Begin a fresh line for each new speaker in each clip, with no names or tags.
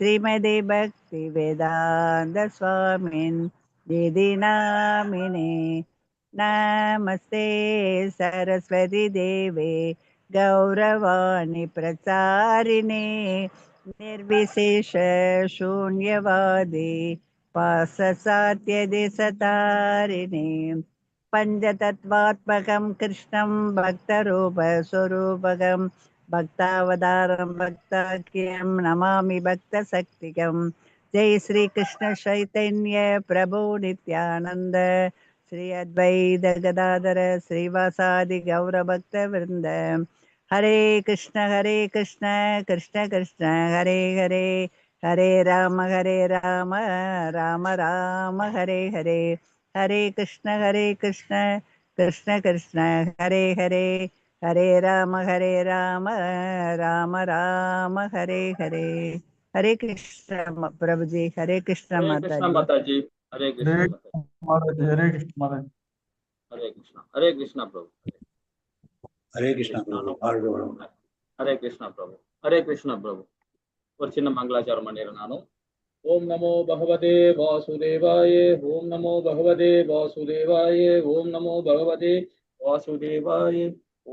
श्रीमदे भक्ति वेदांत स्वामिन् निधि नामिने। नमस्ते सरस्वती देवे गौरवाणी प्रचारिणे निर्विशेष शून्यवादी पाससात्यदिसतारिणे पंचतत्वात्मकं कृष्णं भक्तरूपस्वरूपकं भक्तावतारं भक्ताख्यं नमामि भक्तशक्तिकं। जय श्री कृष्ण चैतन्य प्रभु नित्यानंद श्री अद्वैत गदाधर श्रीवासादि गौरभक्तवृंद। हरे कृष्ण कृष्ण कृष्ण हरे हरे, हरे राम राम राम हरे हरे। हरे कृष्ण कृष्ण कृष्ण हरे हरे, हरे राम राम राम हरे हरे। हरे कृष्ण प्रभु जी, हरे कृष्ण
हरे
माता
कृष्णा
जी।
माता जी, हरे कृष्णा माता जी,
हरे कृष्ण महाराज।
हरे कृष्णा प्रभु,
हरे कृष्णा प्रभु,
हरे कृष्णा प्रभु, हरे कृष्णा प्रभु। ஒரு சின்ன மங்களாச்சாரம் பண்ணிடுறேன் நானும். ஓம் நமோ பகவதே வாசுதேவாய, ஓம் நமோ பகவதே வாசுதேவாய, ஓம் நமோ பகவதே வாசுதேவாய,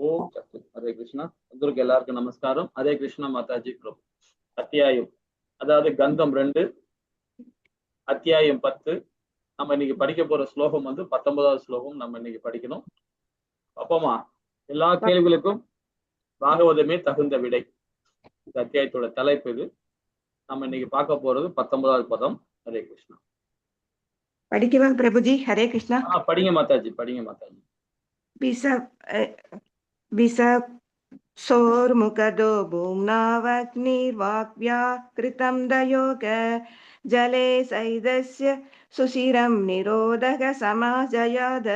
ஓம் சக்தி. ஹரே கிருஷ்ணா. உங்களுக்கு எல்லாருக்கும் நமஸ்காரம். ஹரே கிருஷ்ணா மாதாஜி பிரபு. அத்தியாயம், அதாவது கந்தம் 2, அத்தியாயம் 10. நம்ம இன்னைக்கு படிக்க போற ஸ்லோகம் வந்து 19வது ஸ்லோகம் நம்ம இன்னைக்கு படிக்கணும். அப்பமா எல்லா கேள்விகளுக்கும் பாகவதமே தகுந்த விடை. இந்த அத்தியாயத்தோட தலைப்பு இது. நம்ம இன்னைக்கு பார்க்க போறது 19வது பதம். ஹரே கிருஷ்ணா.
படிக்கவா பிரபுஜி? ஹரே கிருஷ்ணா.
படிங்க மாதாஜி, படிங்க மாதாஜி.
सोर्मुखदो भूम्नावग्निर्वाक्व्या कृतं दयोग जले सैदस्य सुशिरं निरोधக சமாஜயாத.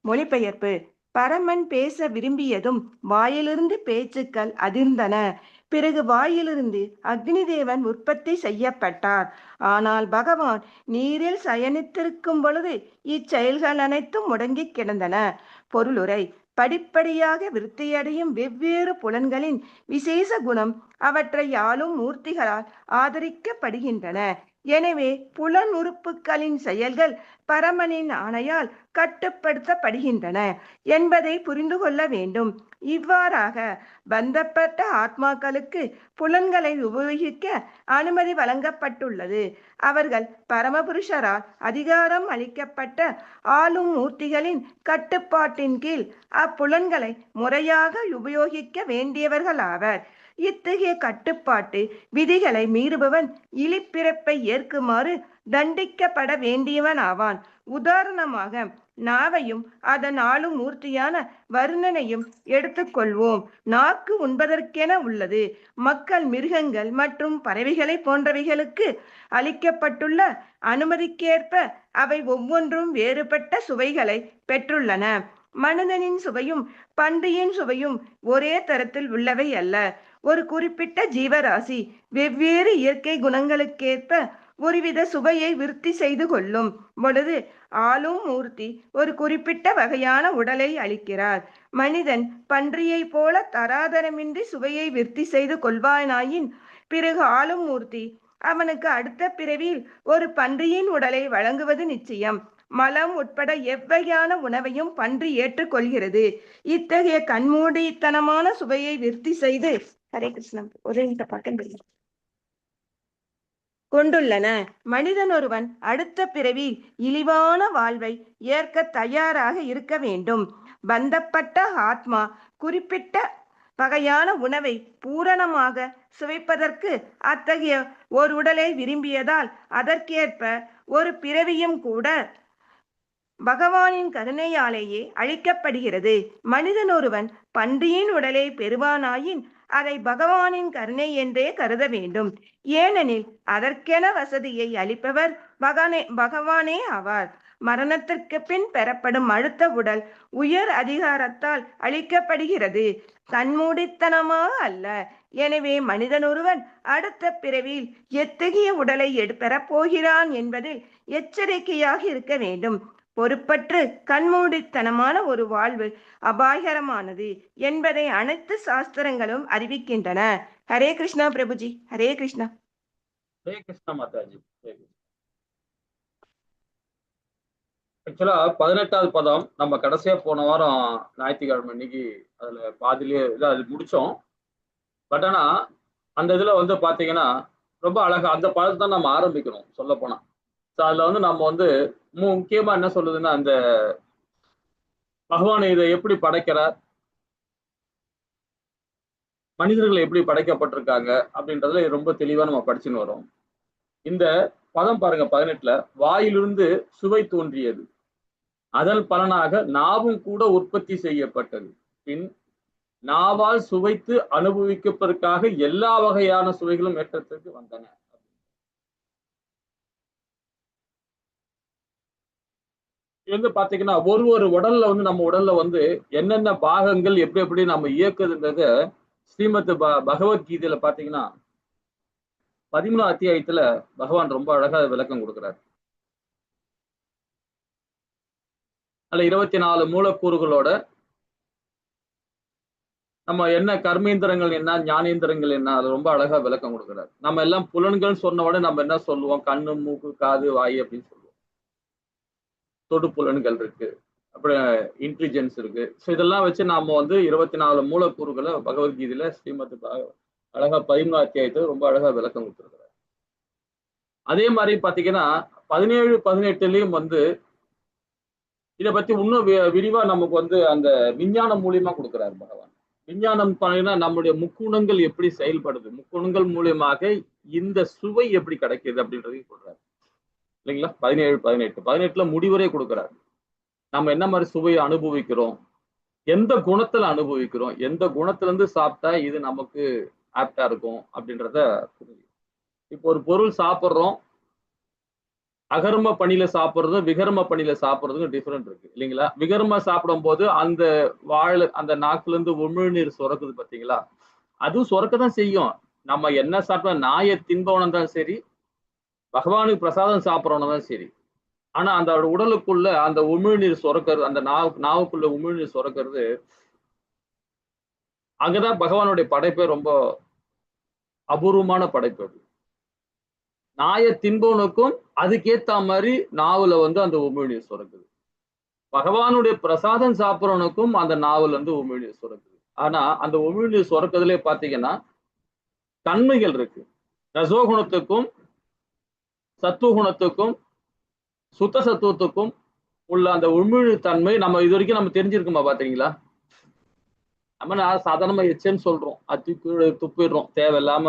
மொழிபெயர்ப்பு. பரமன் பேச விரும்பியதும் வாயிலிருந்து பேச்சுக்கள் அதிர்ந்தன. பிறகு வாயிலிருந்து அக்னி தேவன் உற்பத்தி செய்யப்பட்டார். ஆனால் பகவான் நீரில் சயனித்திருக்கும் பொழுது இச்செயல்கள் அனைத்தும் முடங்கி கிடந்தன. பொருளுரை. படிப்படியாக விருத்தியடையும் வெவ்வேறு புலன்களின் விசேஷ குணம் அவற்றை ஆளும் மூர்த்திகளால் ஆதரிக்கப்படுகின்றன. எனவே புலன் உறுப்புகளின் செயல்கள் பரமனின் ஆணையால் கட்டுப்படுத்தப்படுகின்றன என்பதை புரிந்து கொள்ள வேண்டும். இவ்வாறாக பந்தப்பட்ட ஆத்மாக்களுக்கு புலன்களை உபயோகிக்க அனுமதி வழங்கப்பட்டுள்ளது. அவர்கள் பரமபுருஷரால் அதிகாரம் அளிக்கப்பட்ட ஆளும் மூர்த்திகளின் கட்டுப்பாட்டின் கீழ் அப்புலன்களை முறையாக உபயோகிக்க வேண்டியவர்களாவர். இத்தகைய கட்டுப்பாட்டு விதிகளை மீறுபவன் இழிப்பிறப்பை ஏற்குமாறு தண்டிக்கப்பட வேண்டியவன் ஆவான். உதாரணமாக நாவையும் அதன் ஆளும் மூர்த்தியான வருணனையும் எடுத்துக்கொள்வோம். நாக்கு உண்பதற்கென உள்ளது. மக்கள், மிருகங்கள் மற்றும் பறவைகளை போன்றவைகளுக்கு அளிக்கப்பட்டுள்ள அனுமதிக்கேற்ப அவை ஒவ்வொன்றும் வேறுபட்ட சுவைகளை பெற்றுள்ளன. மனிதனின் சுவையும் பன்றியின் சுவையும் ஒரே தரத்தில் உள்ளவை அல்ல. ஒரு குறிப்பிட்ட ஜீவராசி வெவ்வேறு இயற்கை குணங்களுக்கேற்ப ஒருவித சுவையை விருத்தி செய்து கொள்ளும் பொழுது ஆளும் மூர்த்தி ஒரு குறிப்பிட்ட வகையான உடலை அளிக்கிறார். மனிதன் பன்றியை போல தராதரமின்றி சுவையை விருத்தி செய்து கொள்வானாயின் பிறகு ஆளும் மூர்த்தி அவனுக்கு அடுத்த பிறவியில் ஒரு பன்றியின் உடலை வழங்குவது நிச்சயம். மலம் உட்பட எவ்வகையான உணவையும் பன்றி ஏற்றுக்கொள்கிறது. இத்தகைய கண்மூடித்தனமான சுவையை விருத்தி செய்து ஹரே கிருஷ்ணன் ஒரே பக்கம் கொண்டுள்ளன. மனிதன் ஒருவன் அடுத்த பிறவி இழிவான வாழ்வை ஏற்க தயாராக இருக்க வேண்டும். பந்தப்பட்ட ஆத்மா குறிப்பிட்ட வகையான உணவை பூரணமாக சுவைப்பதற்கு அத்தகைய ஒரு உடலை விரும்பியதால் அதற்கேற்ப ஒரு பிறவியும் கூட பகவானின் கருணையாலேயே அளிக்கப்படுகிறது. மனிதன் ஒருவன் பன்றியின் உடலை பெறுவானாயின் அதை பகவானின் கருணை என்றே கருத வேண்டும். ஏனெனில் அதற்கென வசதியை அளிப்பவர் பகவானே ஆவார். மரணத்திற்கு பின் பெறப்படும் அடுத்த உடல் உயர் அதிகாரத்தால் அளிக்கப்படுகிறது, கண்மூடித்தனமாக அல்ல. எனவே மனிதன் ஒருவன் அடுத்த பிறவியில் எத்தகைய உடலை பெறப்போகிறான் என்பதில் எச்சரிக்கையாக இருக்க வேண்டும். பொறுப்பற்று கண்மூடித்தனமான ஒரு வாழ்வு அபாயகரமானது என்பதை அனைத்து சாஸ்திரங்களும் அறிவிக்கின்றன. ஹரே கிருஷ்ணா பிரபுஜி, ஹரே கிருஷ்ணா.
ஹரே கிருஷ்ணா மாதாஜி. ஆக்சுவலா 18வது பதம் நம்ம கடைசியா போன வாரம் ஞாயிற்றுக்கிழமை இன்னைக்கு அதுல பாதிலேயே அது முடிச்சோம். பட் ஆனா அந்த இதுல வந்து பாத்தீங்கன்னா ரொம்ப அழகா அந்த பதத்தை தான் நம்ம ஆரம்பிக்கணும் சொல்ல போனா. அதுல வந்து நம்ம வந்து முக்கியமா என்ன சொல்லுதுன்னா, அந்த பகவான் இதை எப்படி படைக்கிறார், மனிதர்கள் எப்படி படைக்கப்பட்டிருக்காங்க அப்படின்றதுல ரொம்ப தெளிவா நம்ம படிச்சுன்னு வரோம். இந்த பதம் பாருங்க 18ல, வாயிலிருந்து சுவை தோன்றியது, அதன் பலனாக நாவும் கூட உற்பத்தி செய்யப்பட்டது, பின் நாவால் சுவைத்து அனுபவிப்பதற்காக எல்லா வகையான சுவைகளும் ஏற்றத்திற்கு வந்தன. இது வந்து பாத்தீங்கன்னா ஒரு உடல்ல வந்து நம்ம உடல்ல வந்து என்னென்ன பாகங்கள் எப்படி எப்படி நம்ம இயக்குதுன்றத ஸ்ரீமத் பகவத்கீதையில பாத்தீங்கன்னா 13வது அத்தியாயத்துல பகவான் ரொம்ப அழகா விளக்கம் கொடுக்கிறார். அதுல 24 மூலக்கூறுகளோட நம்ம என்ன கர்மேந்திரங்கள் என்ன, ஞானேந்திரங்கள் என்ன, அது ரொம்ப அழகா விளக்கம் கொடுக்கிறார். நம்ம எல்லாம் புலன்கள் சொன்ன உடனே நம்ம என்ன சொல்லுவோம், கண்ணு, மூக்கு, காது, வாய் அப்படின்னு சொல்லுவோம். தொடு புலன்கள் இருக்கு, அப்புறம் இன்டெலிஜென்ஸ் இருக்கு. ஸோ இதெல்லாம் வச்சு நாம வந்து 24 மூலக்கூறுகளை பகவத்கீதையில ஸ்ரீமத் அழகா 13வது அத்தியாயத்தை ரொம்ப அழகா விளக்கம் கொடுத்துருக்கிறார். அதே மாதிரி பாத்தீங்கன்னா 17, 18லயும் வந்து இதை பத்தி இன்னும் விரிவா நமக்கு வந்து அந்த விஞ்ஞானம் மூலியமா கொடுக்கிறார் பகவான். விஞ்ஞானம் பண்ணீங்கன்னா நம்முடைய முக்குணங்கள் எப்படி செயல்படுது, முக்குணங்கள் மூலியமாக இந்த சுவை எப்படி கிடைக்குது அப்படின்றதையும் சொல்றாரு இல்லைங்களா. 17, 18ல முடிவரை கொடுக்கிறார். நம்ம என்ன மாதிரி சுவையை அனுபவிக்கிறோம், எந்த குணத்துல அனுபவிக்கிறோம், எந்த குணத்துல இருந்து சாப்பிட்டா இது நமக்கு ஆப்டா இருக்கும் அப்படின்றத புரியும். இப்போ ஒரு பொருள் சாப்பிட்றோம், அகர்ம பணியில சாப்பிட்றதும் விகர்ம பணியில சாப்பிட்றதுக்கும் டிஃபரெண்ட் இருக்கு இல்லைங்களா. விகர்ம சாப்பிடும் போது அந்த அந்த நாக்குல இருந்து உமிழ்நீர் சுரக்குது பார்த்தீங்களா, அதுவும் சுரக்கதான் செய்யும். நம்ம என்ன சாப்பிட்டோம், நாயை தின்பவனம் தான் சரி, பகவானுக்கு பிரசாதம் சாப்பிட்றவனும் தான் சரி. ஆனா அந்த உடலுக்குள்ள அந்த உமிழ்நீர் சுரக்கிறது, அந்த நாவுக்குள்ள உமிழ்நீர் சுரக்கிறது, அங்கதான் பகவானுடைய படைப்பே ரொம்ப அபூர்வமான படைப்பு. அது நாயை தின்பவனுக்கும் அதுக்கேத்த மாதிரி நாவுல வந்து அந்த உமிழ்நீர் சுரக்குது. பகவானுடைய பிரசாதம் சாப்பிட்றவனுக்கும் அந்த நாவல் வந்து உமிழ்நீர் சுரக்குது. ஆனா அந்த உமிழ்நீர் சுரக்கிறதுலே பாத்தீங்கன்னா தன்மைகள் இருக்கு. ரசோகுணத்துக்கும் சத்துவகுணத்துக்கும் சுத்த சத்துவத்துக்கும் உள்ள அந்த உமிழ்நீர் தன்மை நம்ம இது வரைக்கும் நம்ம தெரிஞ்சிருக்குமா பாத்தீங்களா. நம்ம சாதாரணமா எச்சன்னு சொல்றோம், அது துப்பிடுறோம், தேவையில்லாம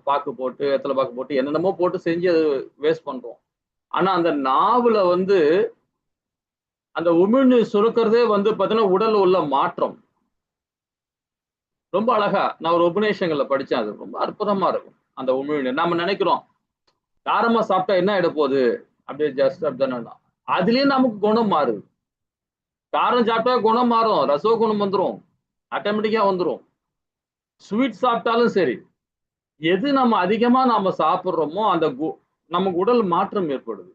பாக்கு போட்டு வெத்தலை பாக்கு போட்டு என்னென்னமோ போட்டு செஞ்சு அது வேஸ்ட் பண்றோம். ஆனா அந்த நாவுல வந்து அந்த உமிழ்நீர் சுரக்கிறதே வந்து பாத்தீங்கன்னா உடல் உள்ள மாற்றம் ரொம்ப அழகா. நான் ஒரு உபநிஷங்கள்ல படிச்சேன், அது ரொம்ப அற்புதமா இருக்கும். அந்த உமிழ்நீர் நம்ம நினைக்கிறோம் காரமா சாப்பிட்டா என்ன ஆயிட போகுது அப்படியே ஜஸ்ட் அப்படின்னா, அதுலயே நமக்கு குணம் மாறுது. காரம் சாப்பிட்டா குணம் மாறும், ரசோ குணம் வந்துடும், ஆட்டோமேட்டிக்கா வந்துடும். ஸ்வீட் சாப்பிட்டாலும் சரி, எது நம்ம அதிகமா நாம சாப்பிட்றோமோ அந்த நமக்கு உடல் மாற்றம் ஏற்படுது.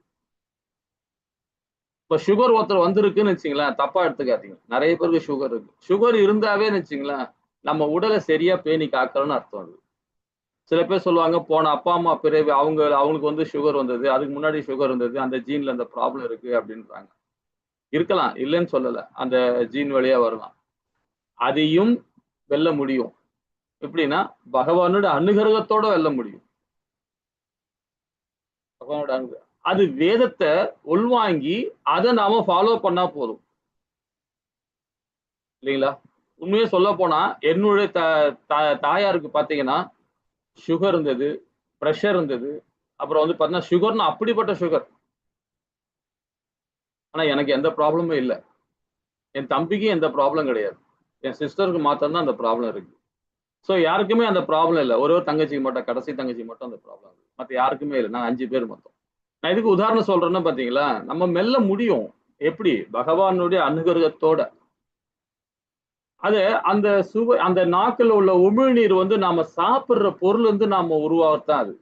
இப்ப சுகர் ஒருத்தர் வந்திருக்குன்னு வச்சுங்களேன், தப்பா எடுத்துக்காதீங்க. நிறைய பேருக்கு சுகர் இருக்கு. சுகர் இருந்தாவே வச்சுங்களேன் நம்ம உடலை சரியா பேணி காக்கணும்னு அர்த்தம். அது சில பேர் சொல்லுவாங்க, போன அப்பா அம்மா பிறகு அவங்களுக்கு வந்து சுகர் வந்தது, அதுக்கு முன்னாடி சுகர் இருந்தது, அந்த ஜீன்ல அந்த ப்ராப்ளம் இருக்கு அப்படின்றாங்க. இருக்கலாம், இல்லைன்னு சொல்லல, அந்த ஜீன் வழியா வரலாம். அதையும் வெல்ல முடியும். எப்படின்னா பகவானோட அனுகிரகத்தோட வெல்ல முடியும். பகவானோட அனுகிரகம், அது வேதத்தை உள்வாங்கி அதை நாம ஃபாலோ பண்ணா போதும் இல்லைங்களா. உண்மையே சொல்ல போனா என்னுடைய தாயாருக்கு பாத்தீங்கன்னா சுகர் இருந்தது, ப்ரெஷர் இருந்தது. அப்புறம் வந்து பாத்தீங்கன்னா சுகர்னா அப்படிப்பட்ட சுகர். ஆனா எனக்கு எந்த ப்ராப்ளமும் இல்லை, என் தம்பிக்கு எந்த ப்ராப்ளம் கிடையாது, என் சிஸ்டருக்கு மாத்திரம் அந்த ப்ராப்ளம் இருக்கு. ஸோ யாருக்குமே அந்த ப்ராப்ளம் இல்லை. ஒரு தங்கச்சிக்கு மட்டும், கடைசி தங்கச்சிக்கு மட்டும் அந்த ப்ராப்ளம் இருக்கு, மற்ற யாருக்குமே இல்லை. நாங்கள் 5 பேர் மொத்தம். நான் இதுக்கு உதாரணம் சொல்றேன்னா பாத்தீங்களா, நம்ம மெல்ல முடியும் எப்படி, பகவானுடைய அனுகிரகத்தோட. அது அந்த சுவை, அந்த நாக்கில் உள்ள உமிழ்நீர் வந்து நாம சாப்பிடுற பொருள் வந்து நாம உருவாகத்தான்.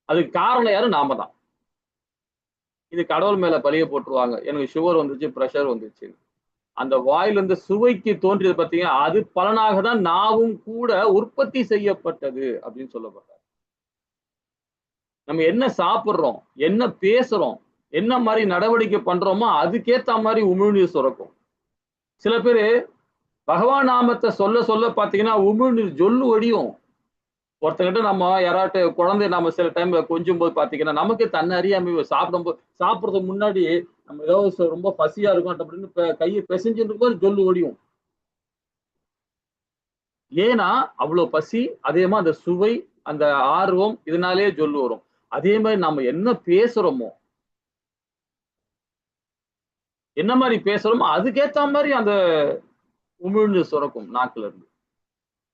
அதுக்கு காரணம் யாரு, நாம தான். இது கடவுள் மேல பழிய போட்டுருவாங்க, எனக்கு சுகர் வந்துச்சு, ப்ரெஷர் வந்துச்சு. அந்த வாயிலிருந்து சுவைக்கு தோன்றியது பார்த்தீங்கன்னா அது பலனாக தான் நாவும் கூட உற்பத்தி செய்யப்பட்டது அப்படின்னு சொல்லப்பட்டார். நம்ம என்ன சாப்பிடுறோம், என்ன பேசுறோம், என்ன மாதிரி நடவடிக்கை பண்றோமோ அதுக்கேத்த மாதிரி உமிழ்நீர் சுரக்கும். சில பேரு பகவான் நாமத்தை சொல்ல சொல்ல பாத்தீங்கன்னா உமிழ்நீர் ஜொல்லு ஒடியும். ஒருத்தங்கிட்ட நம்ம யாராட்டு குழந்தை நம்ம சில டைம்ல கொஞ்சம் போது பாத்தீங்கன்னா நமக்கு தன்னை அறியாம சாப்பிடுறதுக்கு முன்னாடி நம்ம ஏதோ ரொம்ப பசியா இருக்கும் அப்படின்னு கையை பிசைஞ்சுட்டு இருக்கும்போது ஜொல்லு ஒடியும். ஏன்னா அவ்வளவு பசி, அதே மாதிரி அந்த சுவை, அந்த ஆர்வம், இதனாலே ஜொல்லு வரும். அதே மாதிரி நம்ம என்ன பேசுறோமோ, என்ன மாதிரி பேசுறோமோ அதுக்கேத்த மாதிரி அந்த உமிழ்நீர் சுரக்கும் நாக்குல இருந்து.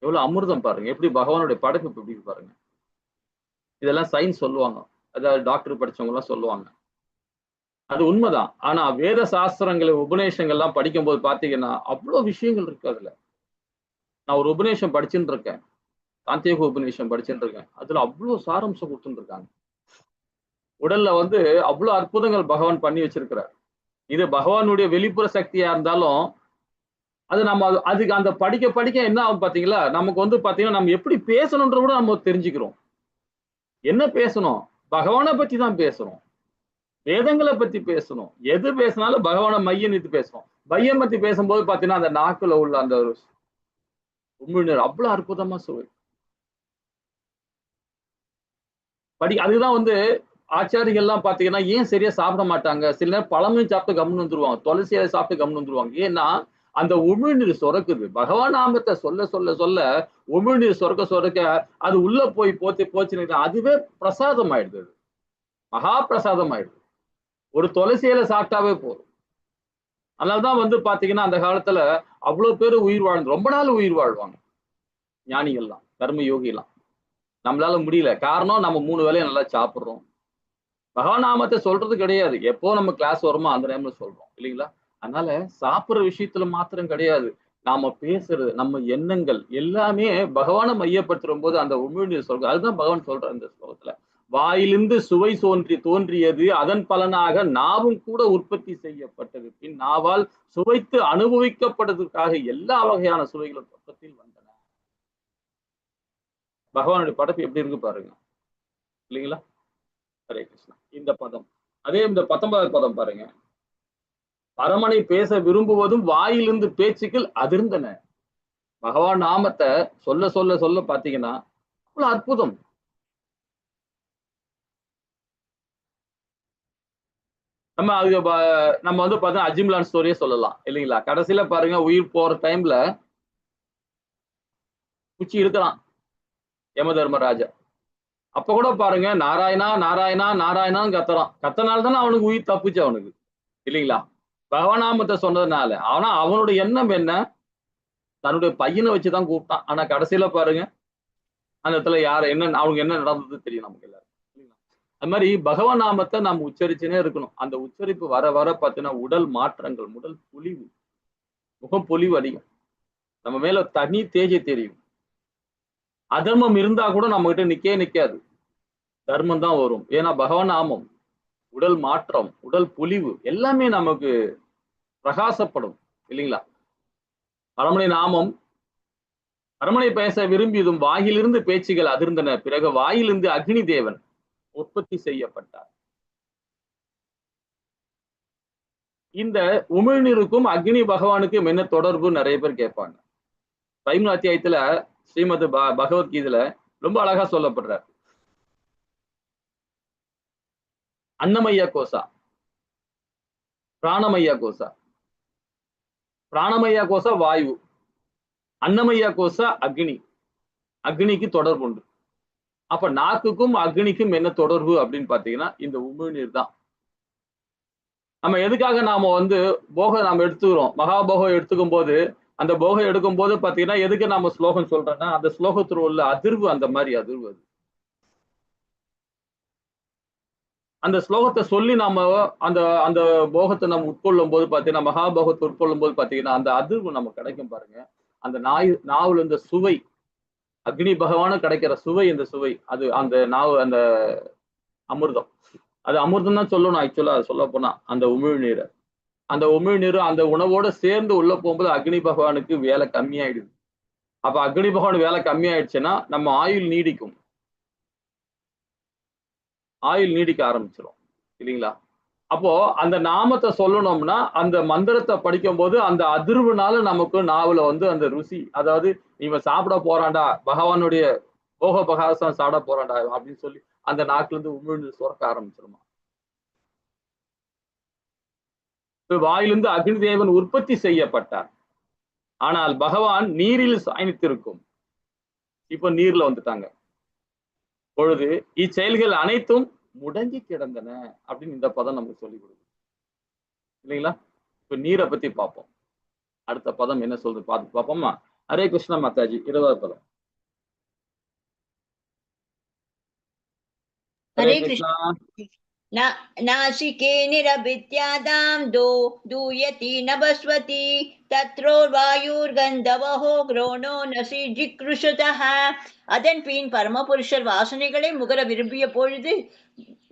எவ்வளவு அமிர்தம் பாருங்க, எப்படி பகவானுடைய படைப்பு எப்படி பாருங்க. இதெல்லாம் சயின்ஸ் சொல்லுவாங்க, அதாவது டாக்டர் படிச்சவங்க எல்லாம் சொல்லுவாங்க. அது உண்மைதான். ஆனா வேத சாஸ்திரங்களை உபநேசங்கள்லாம் படிக்கும் போது பாத்தீங்கன்னா அவ்வளவு விஷயங்கள் இருக்கு அதுல. நான் ஒரு உபநேசம் படிச்சுட்டு இருக்கேன், சாந்தியோக உபநேசம் படிச்சுட்டு இருக்கேன். அதுல அவ்வளவு சாரம்சம் கொடுத்துட்டு இருக்காங்க. உடல்ல அவ்வளவு அற்புதங்கள் பகவான் பண்ணி வச்சிருக்கிறார். இது பகவானுடைய வெளிப்புற சக்தியா இருந்தாலும் அது நம்ம அதுக்கு அந்த படிக்க படிக்க என்ன ஆகும் பாத்தீங்களா, நமக்கு பாத்தீங்கன்னா நம்ம எப்படி பேசணும்ன்ற கூட நம்ம தெரிஞ்சுக்கிறோம். என்ன பேசணும், பகவானை பத்தி தான் பேசுறோம், வேதங்களை பத்தி பேசணும். எது பேசினாலும் பகவானை மையம் நிறுத்தி பேசணும். மையம் பத்தி பேசும்போது பாத்தீங்கன்னா அந்த நாக்குல உள்ள அந்த உமிழ்நீர் அவ்வளவு அற்புதமா சுவை. அதுதான் ஆச்சாரிகள்லாம் பாத்தீங்கன்னா ஏன் சரியா சாப்பிட மாட்டாங்க, சில நேரம் பழமும் சாப்பிட்டு கம்னு வந்துருவாங்க, துளசியை சாப்பிட்டு கம்னு வந்துருவாங்க. ஏன்னா அந்த உமிழ்நீர் சுரக்குது. பகவான் நாமத்தை சொல்ல சொல்ல சொல்ல உமிழ்நீர் சுரக்க சுரக்க அது உள்ள போய் போச்சுன்னு அதுவே பிரசாதம் ஆயிடுது. மகா பிரசாதம் ஆயிடுது. ஒரு துளசியில சாப்பிட்டாவே போதும். அதனாலதான் பாத்தீங்கன்னா அந்த காலத்துல அவ்வளவு பேர் உயிர் வாழ்ந்து ரொம்ப நாள் உயிர் வாழ்வாங்க ஞானிகள்லாம், கர்ம யோகிலாம். நம்மளால முடியல. காரணம் நம்ம 3 வேளையை நல்லா சாப்பிடுறோம். பகவான் நாமத்தை சொல்றது கிடையாது, எப்போ நம்ம கிளாஸ் வருமோ அந்த டைம்ல சொல்றோம் இல்லைங்களா. அதனால சாப்பிடுற விஷயத்துல மாத்திரம் கிடையாது, நாம பேசுறது, நம்ம எண்ணங்கள் எல்லாமே பகவானை மையப்படுத்தும் போது அந்த உமிழ்நீர் சொல்ற. அதுதான் பகவான் சொல்ற இந்த ஸ்லோகத்துல, வாயிலிருந்து சுவை தோன்றியது, அதன் பலனாக நாவும் கூட உற்பத்தி செய்யப்பட்டது, பின் நாவால் சுவைத்து அனுபவிக்கப்படுவதற்காக எல்லா வகையான சுவைகளும் பக்கத்தில் வந்தன. பகவானுடைய படைப்பு எப்படி இருக்கு பாருங்க இல்லைங்களா. ஹரே கிருஷ்ணா. இந்த பதம் அதே இந்த 19வது பதம் பாருங்க, பரமனை பேச விரும்புவதும் வாயிலிருந்து பேச்சுக்கள் அதிர்ந்தன. பகவான் நாமத்தை சொல்ல சொல்ல சொல்ல பாத்தீங்கன்னா அவ்வளவு அற்புதம். நம்ம பாத்தீங்கன்னா அஜிம்லான் ஸ்டோரியே சொல்லலாம் இல்லைங்களா. கடைசியில பாருங்க உயிர் போற டைம்ல குச்சி இருக்கலாம் யம தர்மராஜா. அப்ப கூட பாருங்க நாராயணா நாராயணா நாராயணான்னு கத்தனால தானே அவனுக்கு உயிர் தப்புச்சு அவனுக்கு இல்லைங்களா. பகவநாமத்தை சொன்னதுனால. ஆனா அவனுடைய எண்ணம் என்ன, தன்னுடைய பையனை வச்சுதான் கூப்பிட்டான். ஆனா கடைசியில பாருங்க அந்த இடத்துல அவனுக்கு என்ன நடந்தது தெரியும் நமக்கு எல்லாரும். அது மாதிரி பகவன் நாமத்தை நாம் உச்சரிச்சுனே இருக்கணும். அந்த உச்சரிப்பு வர வர பார்த்தீங்கன்னா உடல் மாற்றங்கள், உடல் பொலிவு, முகம் பொலிவு அதிகம், நம்ம மேல தனி தேஜை தெரியும். அதர்மம் இருந்தா கூட நம்ம கிட்ட நிக்காது, தர்மம் தான் வரும். ஏன்னா பகவான் நாமம், உடல் மாற்றம், உடல் பொலிவு எல்லாமே நமக்கு பிரகாசப்படும் இல்லைங்களா. அரமனை நாமம், அரமனை பேச விரும்பியதும் வாயிலிருந்து பேச்சுகள் அதிர்ந்தன. பிறகு வாயிலிருந்து அக்னி தேவன் உற்பத்தி செய்யப்பட்டார். இந்த உமிழ்நீருக்கும் அக்னி பகவானுக்கும் என்ன தொடர்பு நிறைய பேர் கேட்பாங்க. 5வது அத்தியாயத்துல ஸ்ரீமத் பகவத்கீதையில ரொம்ப அழகா சொல்லப்படுறார். அன்னமய்யா கோசா, பிராணமய்யா கோசா. பிராணமய்யா கோசா வாயு, அன்னமய்யா கோசா அக்னி. அக்னிக்கு தொடர்பு உண்டு. அப்ப நாக்குக்கும் அக்னிக்கும் என்ன தொடர்பு அப்படின்னு பாத்தீங்கன்னா இந்த உமிழ்நீர் தான். நம்ம எதுக்காக நாம போகம் நாம எடுத்துக்கிறோம், மகாபோகம் எடுத்துக்கும் போது, அந்த போகம் எடுக்கும் போது பாத்தீங்கன்னா எதுக்கு நாம ஸ்லோகம் சொல்றோம்னா அந்த ஸ்லோகத்துல உள்ள அதிர்வு, அந்த மாதிரி அதிர்வு அது. அந்த ஸ்லோகத்தை சொல்லி நாம அந்த அந்த போகத்தை நம்ம உட்கொள்ளும் போது பாத்தீங்கன்னா, மகாபோகத்தை உட்கொள்ளும் போது பாத்தீங்கன்னா அந்த அதிர்வு நமக்கு கிடைக்கும் பாருங்க. அந்த நாவுல இந்த சுவை, அக்னி பகவானு கிடைக்கிற சுவை, இந்த சுவை அது அந்த நாவு, அந்த அமிர்தம், அது அமிர்தம் தான் சொல்லணும் ஆக்சுவலா சொல்ல போனா அந்த உமிழ்நீரை. அந்த உமிழ்நீர் அந்த உணவோட சேர்ந்து உள்ள போகும்போது அக்னி பகவானுக்கு வேலை கம்மியாயிடுது. அப்ப அக்னி பகவான் வேலை கம்மியாயிடுச்சுன்னா நம்ம ஆயுள் நீடிக்கும், ஆயுள் நீடிக்க ஆரம்பிச்சிடும் இல்லைங்களா? அப்போ அந்த நாமத்தை சொல்லணும்னா அந்த மந்திரத்தை படிக்கும் போது அந்த அதிர்வுனால நமக்கு நாவல வந்து அந்த ருசி, அதாவது இவன் சாப்பிட போறான்டா, பகவானுடைய போக பகாசம் சாப்பிட போறான்டா அப்படின்னு சொல்லி அந்த நாக்குல இருந்து உமிழ்நீர் சுரக்க ஆரம்பிச்சிருமா. வாயிலிருந்து அக்னி தேவன் உற்பத்தி செய்யப்பட்டார். ஆனால் பகவான் நீரில் சாய்ந்திருக்கும். இப்ப நீர்ல வந்துட்டாங்க பொழுது இச்செயல்கள் அனைத்தும் முடங்கி கிடந்தன அப்படின்னு இந்த பதம் நமக்கு சொல்லி கொடுக்கும் இல்லைங்களா? இப்ப நீரை பத்தி பார்ப்போம். அடுத்த பதம் என்ன சொல்றது பார்த்து பார்ப்போமா? ஹரே கிருஷ்ணா மாதாஜி. 20வது பதம்.
हरे कृष्ण। नासिके निरभित्यादां दूयति नभस्वती तत्रोर्वायुर्गन्धवहो ग्रोणो नसी जिक्रुषतः. அதன் பின் பரமபுருஷர் வாசனைகளை முகர விரும்பிய பொழுது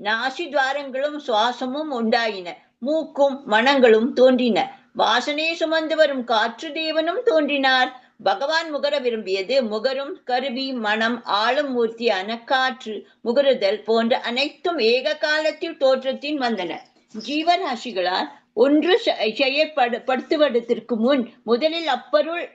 நாசி துவாரங்களும் சுவாசமும் உண்டாயின, மூக்கும் மனங்களும் தோன்றின, வாசனை சுமந்து வரும் காற்று தேவனும் தோன்றினார். பகவான் முகர விரும்பியது முகரும் கருவி மனம் ஆளும் மூர்த்தியான காற்று முகருதல் போன்ற அனைத்தும் ஏக காலத்தில் தோற்றத்தின் வந்தன. ஜீவராசிகளால் ஒன்று செயற்படுத்துவதற்கு முன் முதலில் அப்பொருள்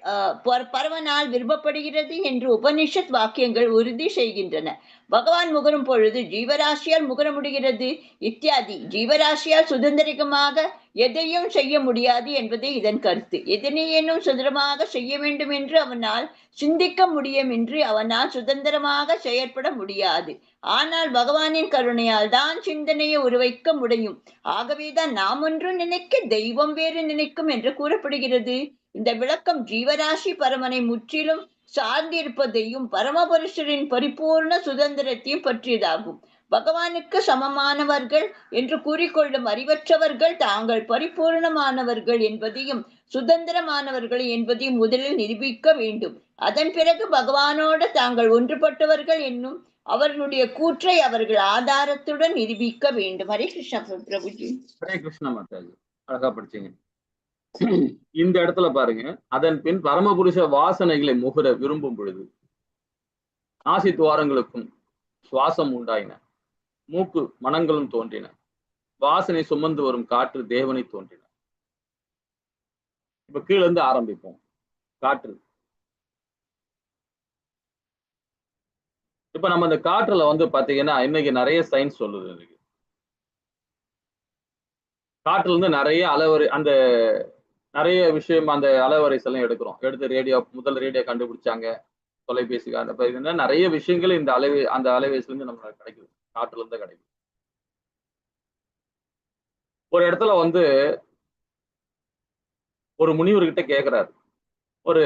பரவனால் விரும்பப்படுகிறது என்று உபனிஷத் வாக்கியங்கள் உறுதி செய்கின்றன. பகவான் முகரும் பொழுது ஜீவராசியால் முகர முடிகிறது இத்தியாதி. ஜீவராசியால் சுதந்திரிகமாக எதையும் செய்ய முடியாது என்பதே இதன் கருத்து. எதனையேனும் சுதந்திரமாக செய்ய வேண்டும் என்று அவனால் சிந்திக்க முடியும் என்று அவனால் சுதந்திரமாக செயற்பட முடியாது. ஆனால் பகவானின் கருணையால் தான் சிந்தனையை உருவைக்க முடியும். ஆகவேதான் நாம் ஒன்று நினைக்க தெய்வம் வேறு நினைக்கும் என்று கூறப்படுகிறது. இந்த விளக்கம் ஜீவராசி பரமனை முற்றிலும் சார்ந்திருப்பதையும் பரமபுருஷரின் பரிபூர்ண சுதந்திரத்தையும் பற்றியதாகும். பகவானுக்கு சமமானவர்கள் என்று கூறிக்கொள்ளும் அறிவற்றவர்கள் தாங்கள் பரிபூர்ணமானவர்கள் என்பதையும் சுதந்திரமானவர்கள் என்பதையும் முதலில் நிரூபிக்க வேண்டும். அதன் பிறகு பகவானோடு தாங்கள் ஒன்றுபட்டவர்கள் என்னும் அவர்களுடைய கூற்றை அவர்கள் ஆதாரத்துடன் நிரூபிக்க வேண்டும். ஹரே கிருஷ்ணா பிரபுஜி.
ஹரே கிருஷ்ணா மாதாஜி. அழகா படிச்சீங்க. இந்த இடத்துல பாருங்க, அதன் பின் பரமபுருஷ வாசனைகளை முகர விரும்பும் பொழுது நாசி துவாரங்களுக்கும் சுவாசம் உண்டாயின, மூக்கு மனங்களும் தோன்றின, வாசனை சுமந்து வரும் காற்று தேவனை தோன்றின. இப்ப கீழே இருந்து ஆரம்பிப்போம். காற்று. இப்ப நம்ம இந்த காற்றுல வந்து பாத்தீங்கன்னா இன்னைக்கு நிறைய சயின்ஸ் சொல்லுது. இருக்கு காற்றுல இருந்து நிறைய அலைவரை அந்த நிறைய விஷயம் அந்த அலைவரைஸ் எல்லாம் எடுக்கிறோம். எடுத்து ரேடியோ முதல் ரேடியோ கண்டுபிடிச்சாங்க, தொலைபேசி நிறைய விஷயங்கள் இந்த அந்த அலைவரைஸ்ல இருந்து நமக்கு கிடைக்குது, காற்றுல இருந்து கிடைக்குது. ஒரு இடத்துல வந்து ஒரு முனிவர்கிட்ட கேட்கிறாரு ஒரு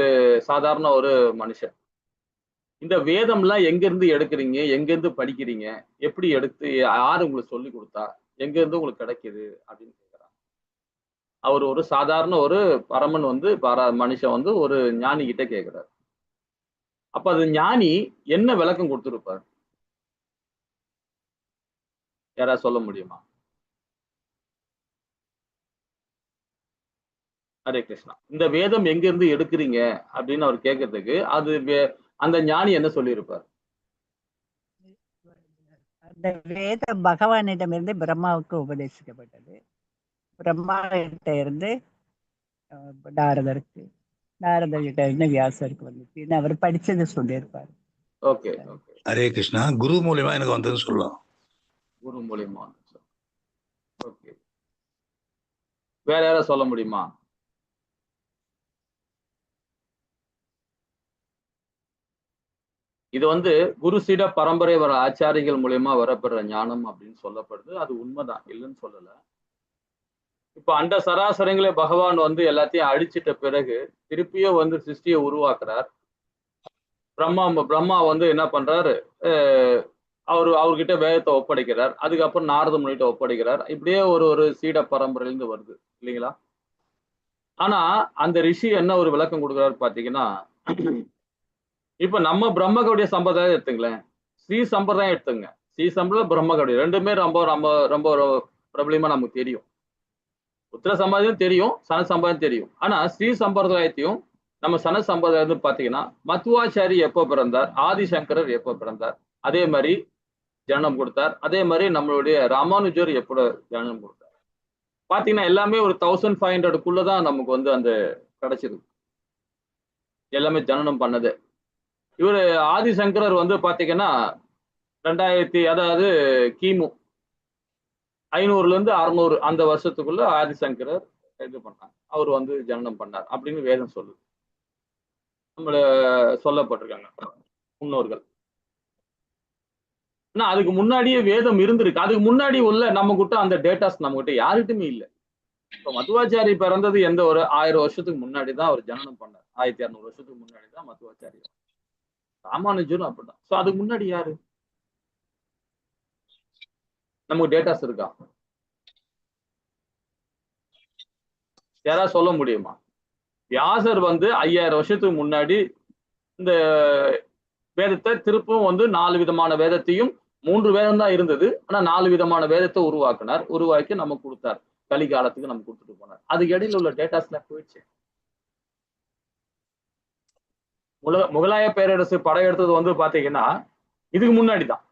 சாதாரண ஒரு மனுஷன், இந்த வேதம்லாம் எங்க இருந்து எடுக்கிறீங்க, எங்க இருந்து படிக்கிறீங்க, எப்படி எடுத்து யாரு உங்களுக்கு சொல்லி கொடுத்தா, எங்க இருந்து உங்களுக்கு கிடைக்குது அப்படின்னு கேட்கிறாங்க. அவர் ஒரு சாதாரண ஒரு பரமன் வந்து மனுஷன் வந்து ஒரு ஞானி கிட்ட கேட்கிறார். அப்ப அது ஞானி என்ன விளக்கம் கொடுத்துருப்பார்? யாரா சொல்ல முடியுமா? ஹரே கிருஷ்ணா. இந்த வேதம் எங்க இருந்து எடுக்கிறீங்க அப்படின்னு அவர் கேட்கறதுக்கு அது அந்த ஞானி என்ன சொல்லியிருப்பார்?
அந்த வேதம் பகவானிடமிருந்து பிரம்மாவுக்கு உபதேசிக்கப்பட்டது. பிரம்மா கிட்ட இருந்து நாரதருக்கு, நாரதர்கிட்ட இருந்து வியாசருக்கு வந்துச்சு. அவர் படிச்சது சொல்லியிருப்பாரு.
Okay okay.
ஹரே கிருஷ்ணா. குரு மூலியமா எனக்கு வந்ததுன்னு சொல்லலாம்.
குரு மூலியமா. ஓகே. வேற யாராவது சொல்ல முடியுமா? இது வந்து குரு சீட பரம்பரை வர ஆச்சாரிகள் மூலியமா வரப்படுற ஞானம் அப்படின்னு சொல்லப்படுது. அது உண்மைதான், இல்லைன்னு சொல்லல. இப்ப அண்ட சராசரங்களே பகவான் வந்து எல்லாத்தையும் அழிச்சிட்ட பிறகு திருப்பியும் வந்து சிருஷ்டியை உருவாக்குறார். பிரம்மா வந்து என்ன பண்றாரு, அவர்கிட்ட வேதத்தை ஒப்படைக்கிறார். அதுக்கப்புறம் நாரத முனிகிட்ட ஒப்படைக்கிறார். இப்படியே ஒரு சீட பரம்பரையிலிருந்து வருது இல்லைங்களா? ஆனா அந்த ரிஷி என்ன ஒரு விளக்கம் கொடுக்குறாரு பாத்தீங்கன்னா, இப்ப நம்ம பிரம்மகவுடைய சம்பிரதாயம் எடுத்துங்களேன், ஸ்ரீ சம்பிரதாயம் எடுத்துங்க. ஸ்ரீ சம்பிரதாயம் பிரம்மகவுடைய ரெண்டுமே ரொம்ப ரொம்ப ரொம்ப பிரபலமா நமக்கு தெரியும். புத்திர சம்பிரதாயம் தெரியும், சன சம்பிரதாயம் தெரியும். ஆனா ஸ்ரீ சம்பிரதாயத்தையும் நம்ம சன சம்பிரதாயம் பாத்தீங்கன்னா மத்வாச்சாரி எப்போ பிறந்தார், ஆதிசங்கரர் எப்போ பிறந்தார், அதே மாதிரி ஜனனம் கொடுத்தார். அதே மாதிரி நம்மளுடைய ராமானுஜர் எப்போ ஜனனம் கொடுத்தார். பாத்தீங்கன்னா எல்லாமே ஒரு 1500க்குள்ளதான் நமக்கு வந்து அந்த கிடைச்சிருக்கு. எல்லாமே ஜனனம் பண்ணது. இவரு ஆதிசங்கரர் வந்து பாத்தீங்கன்னா 2000 அதாவது கிமு 500ல இருந்து 600 அந்த வருஷத்துக்குள்ள ஆதிசங்கரர் இது பண்ணார். அவர் வந்து ஜனனம் பண்ணார் அப்படின்னு வேதம் சொல்லுது. நம்மள சொல்லப்பட்டிருக்காங்க முன்னோர்கள். ஆனா அதுக்கு முன்னாடியே வேதம் இருந்திருக்கு. அதுக்கு முன்னாடி உள்ள நம்ம கிட்ட அந்த டேட்டாஸ் நம்ம கிட்ட யாருக்குமே இல்லை. இப்ப மத்வாச்சாரி பிறந்தது எந்த ஒரு 1000 வருஷத்துக்கு முன்னாடி தான் அவர் ஜனனம் பண்ணார். 1200 வருஷத்துக்கு முன்னாடி தான் மத்வாச்சாரி. ராமானுஜரும் அப்படிதான். சோ அதுக்கு முன்னாடி யாரு நமக்கு டேட்டாஸ் இருக்கா? யாராவது சொல்ல முடியுமா? வியாசர் வந்து 5000 வருஷத்துக்கு முன்னாடி இந்த வேதத்தை திருப்பும் வந்து 4 விதமான வேதத்தையும் 3 வேதம் தான் இருந்தது. ஆனா 4 விதமான வேதத்தை உருவாக்கினார். உருவாக்கி நமக்கு கொடுத்தார். கலிகாலத்துக்கு நம்ம கொடுத்துட்டு போனார். அதுக்கு இடையில உள்ள டேட்டாஸ்லாம் போயிடுச்சு. முகலாய பேரரசு படையெடுத்தது வந்து பாத்தீங்கன்னா இதுக்கு முன்னாடிதான்